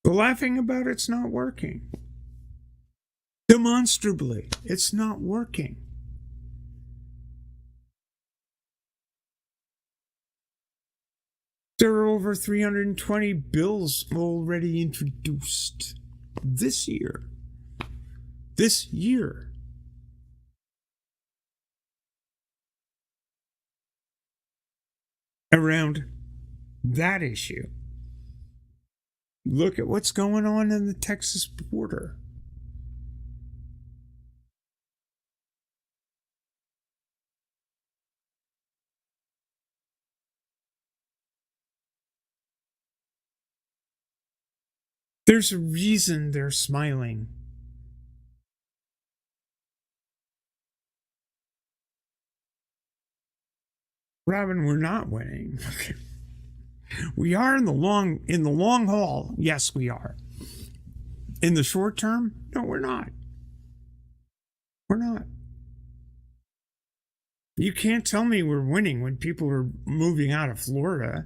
The laughing about it's not working. Demonstrably, it's not working. There are over 320 bills already introduced this year. This year. Around that issue. Look at what's going on in the Texas border. There's a reason they're smiling. Robin, we're not winning. We are in the long haul. Yes, we are. In the short term, no, we're not. We're not. You can't tell me we're winning when people are moving out of Florida.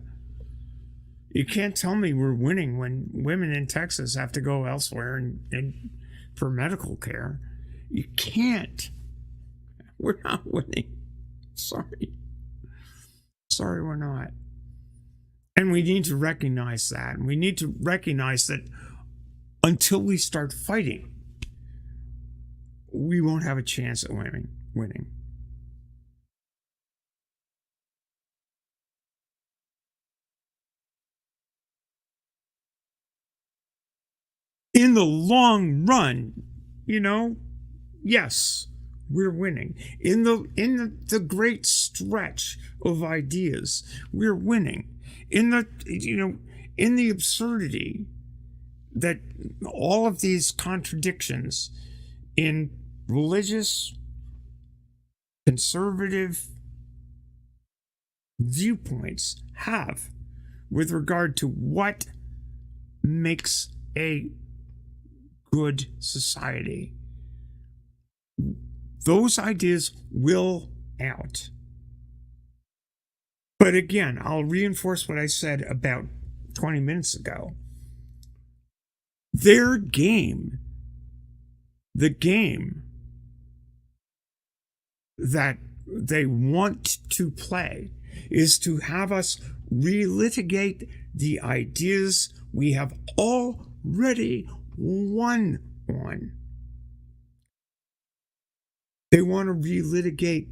You can't tell me we're winning when women in Texas have to go elsewhere and for medical care. You can't. We're not winning. Sorry. Sorry, we're not. And we need to recognize that. And we need to recognize that until we start fighting, we won't have a chance at winning. In the long run, yes, we're winning. In the great stretch of ideas, we're winning. In the absurdity that all of these contradictions in religious, conservative viewpoints have with regard to what makes a good society. Those ideas will out. But again, I'll reinforce what I said about 20 minutes ago. Their game, the game that they want to play, is to have us relitigate the ideas we have already won on. They want to relitigate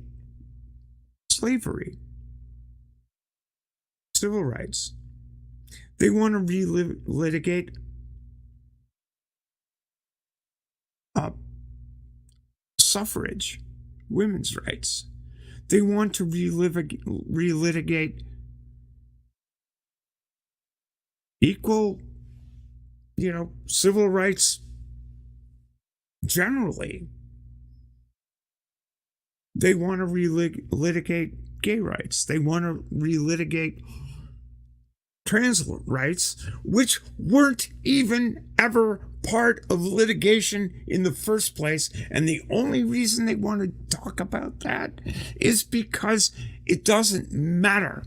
slavery, civil rights. They want to relitigate suffrage, women's rights. They want to relitigate equal, civil rights generally. They want to relitigate gay rights. They want to relitigate trans rights, which weren't even ever part of litigation in the first place. And the only reason they want to talk about that is because it doesn't matter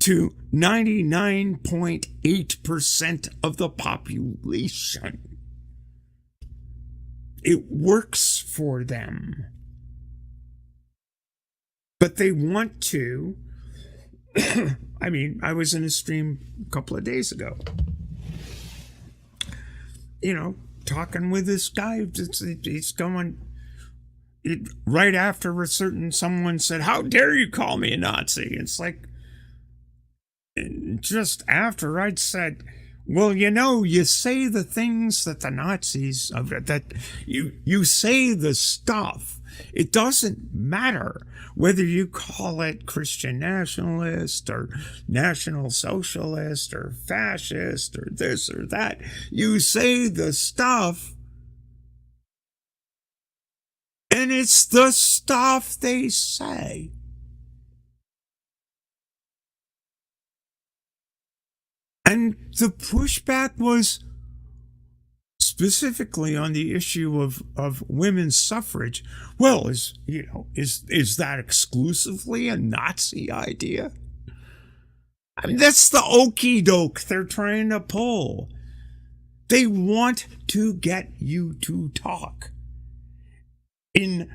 to 99.8% of the population. It works for them. But they want to. I mean, I was in a stream a couple of days ago, talking with this guy. He's going, right after someone said, "How dare you call me a Nazi?" It's like, just after I'd said, well, you say the things that the Nazis, that you say the stuff. It doesn't matter whether you call it Christian nationalist or national socialist or fascist or this or that. You say the stuff, and it's the stuff they say. And the pushback was specifically on the issue of women's suffrage. Well, is that exclusively a Nazi idea? I mean, that's the okey doke they're trying to pull. They want to get you to talk in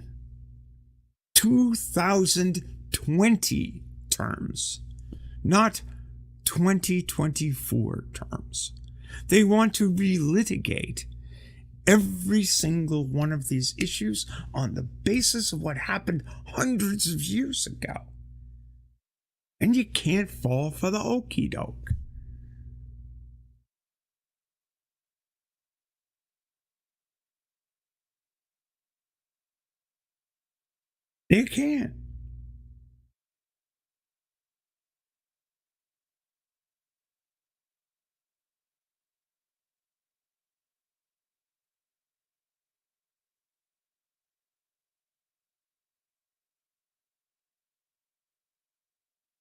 2020 terms, not 2024 terms. They want to relitigate every single one of these issues on the basis of what happened hundreds of years ago. And you can't fall for the okey doke. You can't.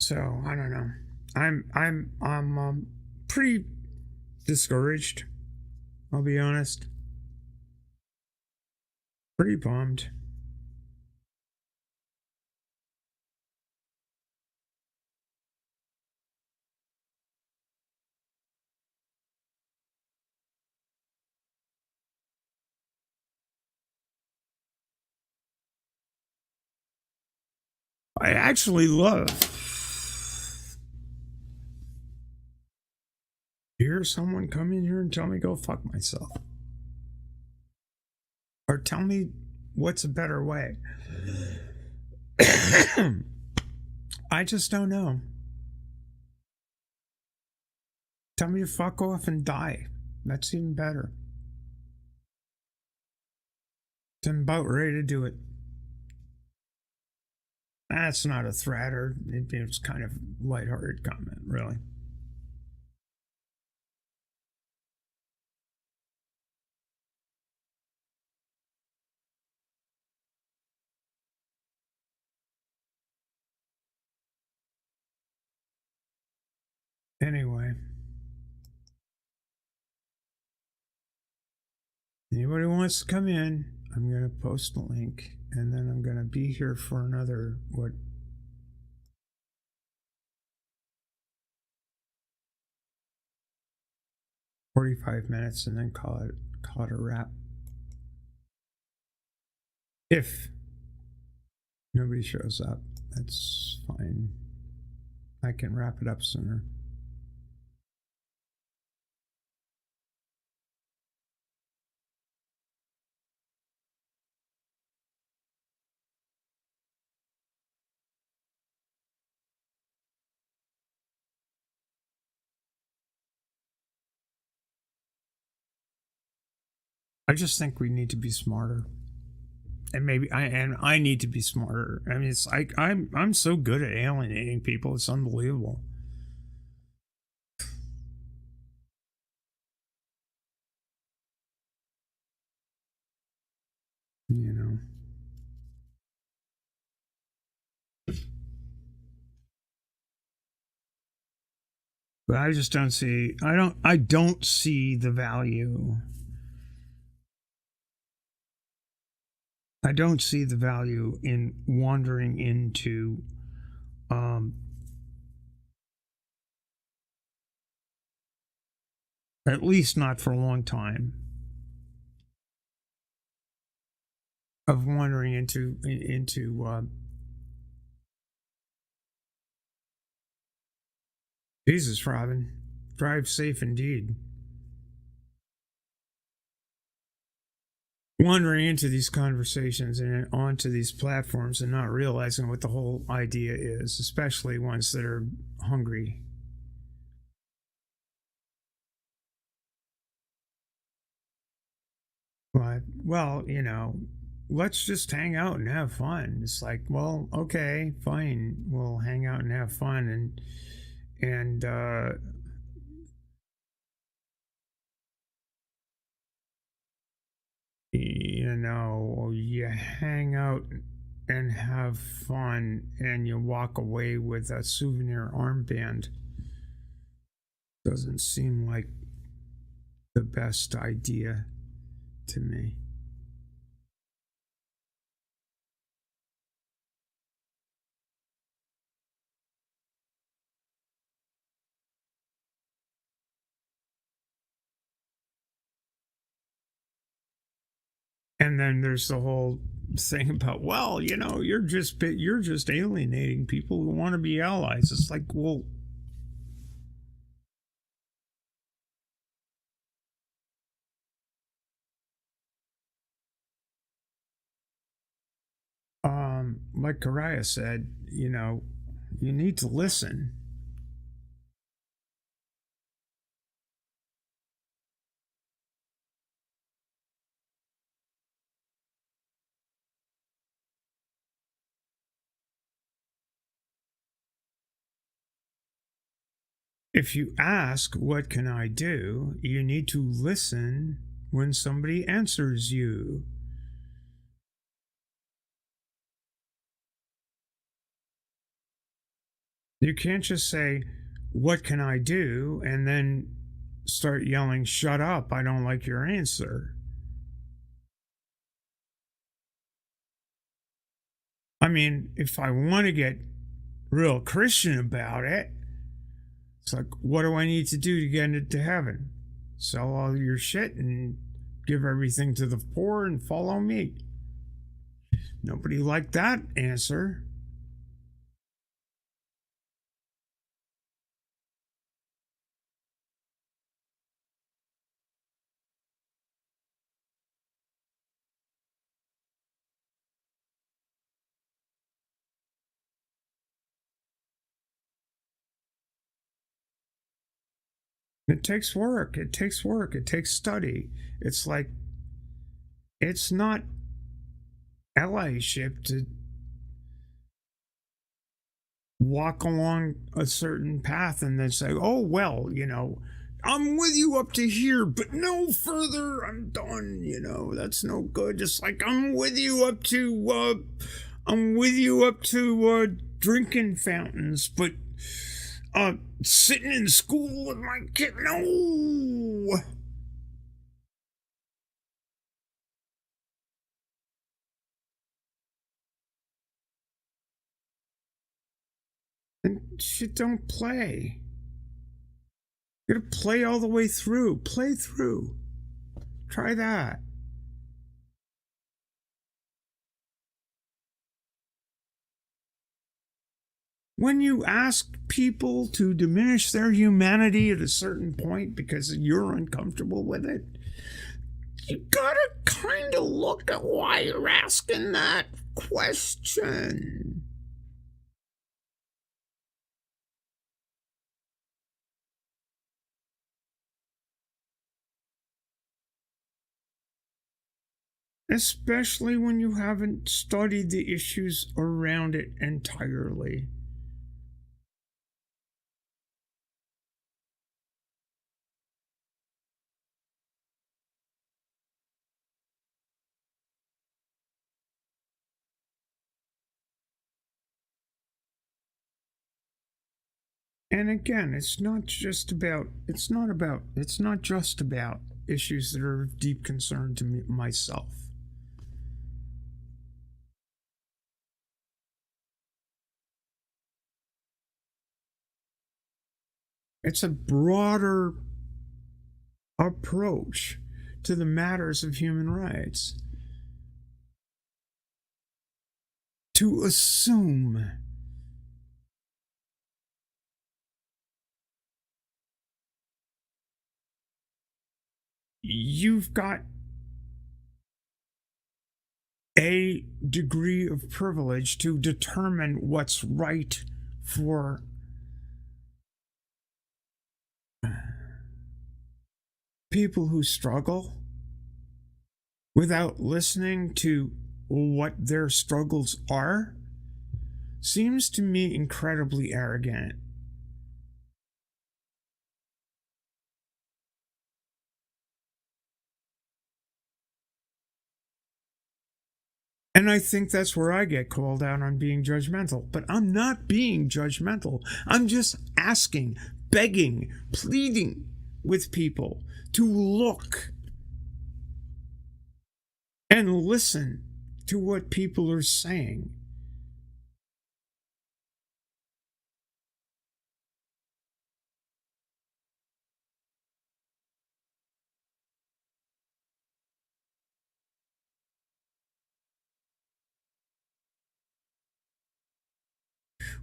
So I don't know. I'm pretty discouraged. I'll be honest. Pretty bummed. I actually love hear someone come in here and tell me go fuck myself. Or tell me what's a better way. I just don't know. Tell me to fuck off and die. That's even better. I'm about ready to do it. That's not a threat, or it's kind of lighthearted comment, really. Anyway, anybody wants to come in, I'm going to post a link, and then I'm going to be here for another, 45 minutes, and then call it a wrap. If nobody shows up, that's fine. I can wrap it up sooner. I just think we need to be smarter, and maybe I need to be smarter. I mean, it's like I'm so good at alienating people; it's unbelievable. You know. But I just don't see. I don't see the value. I don't see the value in wandering into at least not for a long time, of wandering into Jesus, Robin, drive safe indeed. Wandering into these conversations and onto these platforms and not realizing what the whole idea is, especially ones that are hungry. But, well, you know, let's just hang out and have fun. It's like, well, okay, fine, we'll hang out and have fun, and you know, you hang out and have fun and you walk away with a souvenir armband. Doesn't seem like the best idea to me. And then there's the whole thing about, well, you know, you're just alienating people who want to be allies. It's like, well, like Karaya said, you know, you need to listen. If you ask, what can I do? You need to listen when somebody answers you. You can't just say, what can I do? And then start yelling, shut up, I don't like your answer. I mean, if I want to get real Christian about it, it's like, what do I need to do to get into heaven? Sell all your shit and give everything to the poor and follow me. Nobody liked that answer. It takes work. It takes work. It takes study. It's like, it's not allyship to walk along a certain path and then say, oh, well, you know, I'm with you up to here, but no further. I'm done. You know, that's no good. It's like, I'm with you up to drinking fountains, but sitting in school with my kid, no. And shit, don't play. You gotta play all the way through. Play through. Try that. When you ask people to diminish their humanity at a certain point because you're uncomfortable with it, you gotta kind of look at why you're asking that question. Especially when you haven't studied the issues around it entirely. And again, it's not just about issues that are of deep concern to me, myself. It's a broader approach to the matters of human rights. To assume you've got a degree of privilege to determine what's right for people who struggle without listening to what their struggles are seems to me incredibly arrogant. And I think that's where I get called out on being judgmental. But I'm not being judgmental. I'm just asking, begging, pleading with people to look and listen to what people are saying.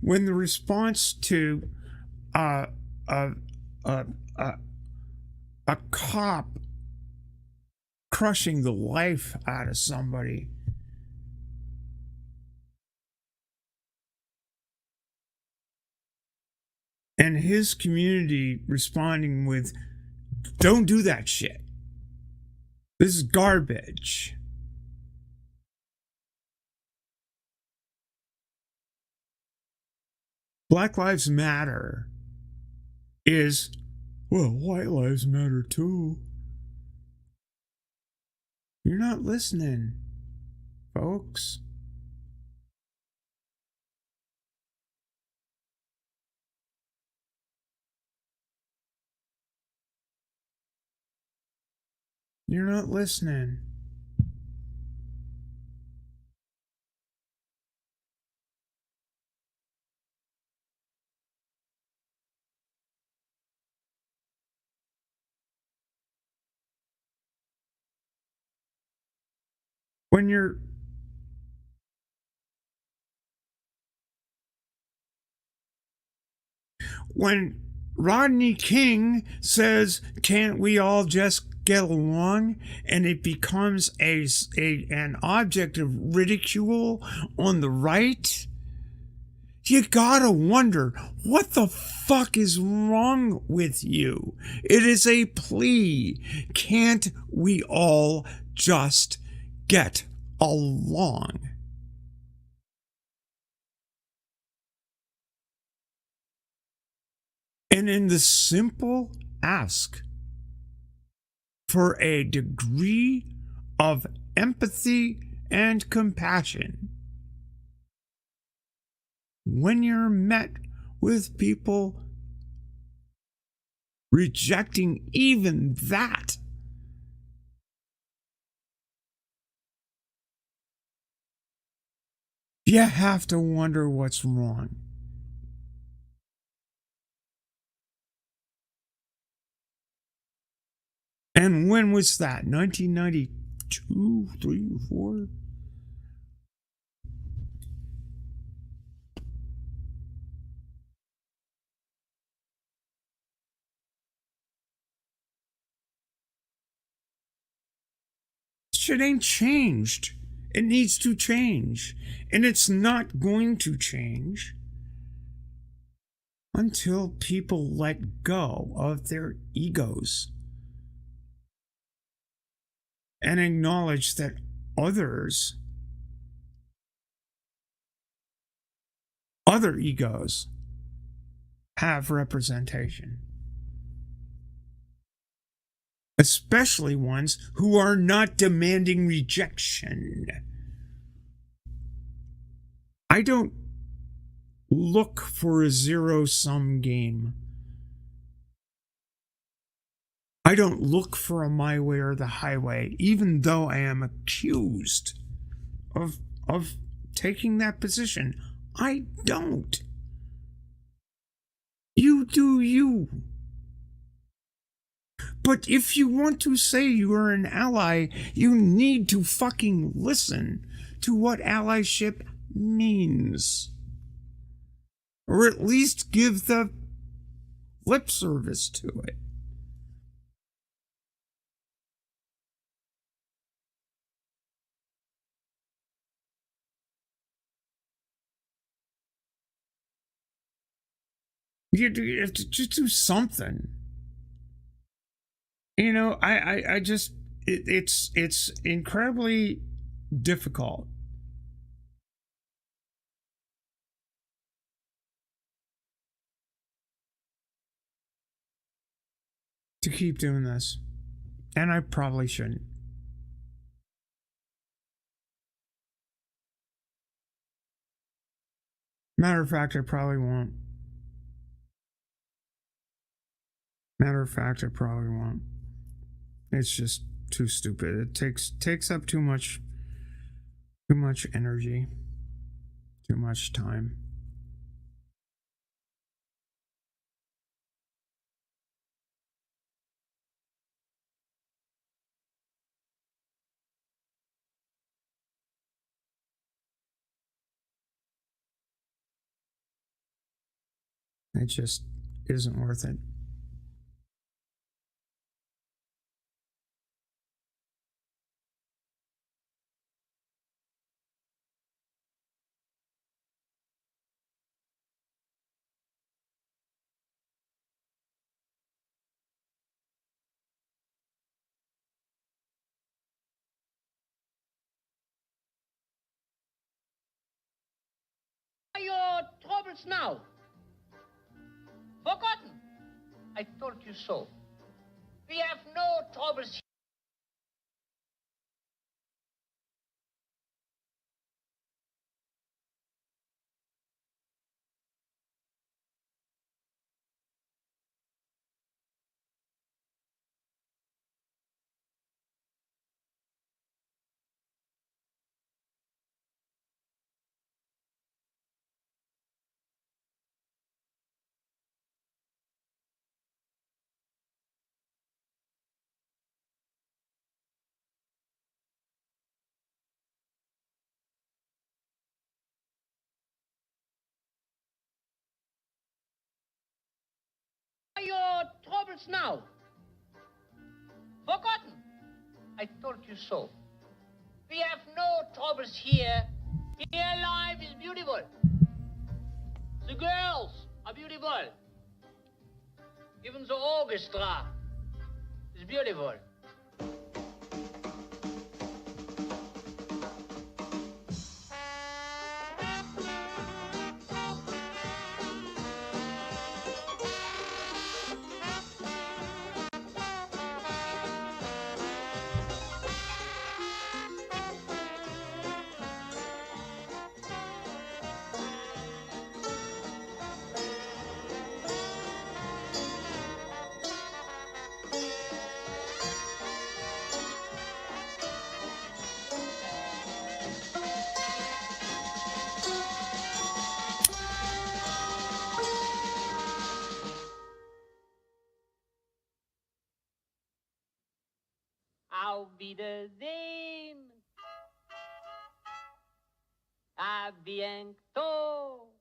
When the response to a cop crushing the life out of somebody and his community responding with, "Don't do that shit. This is garbage." Black Lives Matter is, well, white lives matter too. You're not listening, folks. You're not listening. When Rodney King says, "Can't we all just get along?" and it becomes an object of ridicule on the right, you gotta wonder, what the fuck is wrong with you? It is a plea. Can't we all just get along? And in the simple ask for a degree of empathy and compassion, when you're met with people rejecting even that, you have to wonder what's wrong. And when was that? 1992, 3, 4? Shit ain't changed. It needs to change. And it's not going to change until people let go of their egos and acknowledge that other egos have representation. Especially ones who are not demanding rejection. I don't look for a zero-sum game. I don't look for a my way or the highway, even though I am accused of taking that position. I don't. You do you. But if you want to say you are an ally, you need to fucking listen to what allyship means. Or at least give the lip service to it. You have to just do something. You know, I just it's incredibly difficult to keep doing this, and I probably shouldn't. Matter of fact, I probably won't. It's just too stupid. It takes up too much energy, too much time. It just isn't worth it. Your troubles now? Forgotten? I told you so. We have no troubles. Your troubles now? Forgotten? I told you so. We have no troubles here. Here life is beautiful. The girls are beautiful. Even the orchestra is beautiful. Auf Wiedersehen. A bientôt.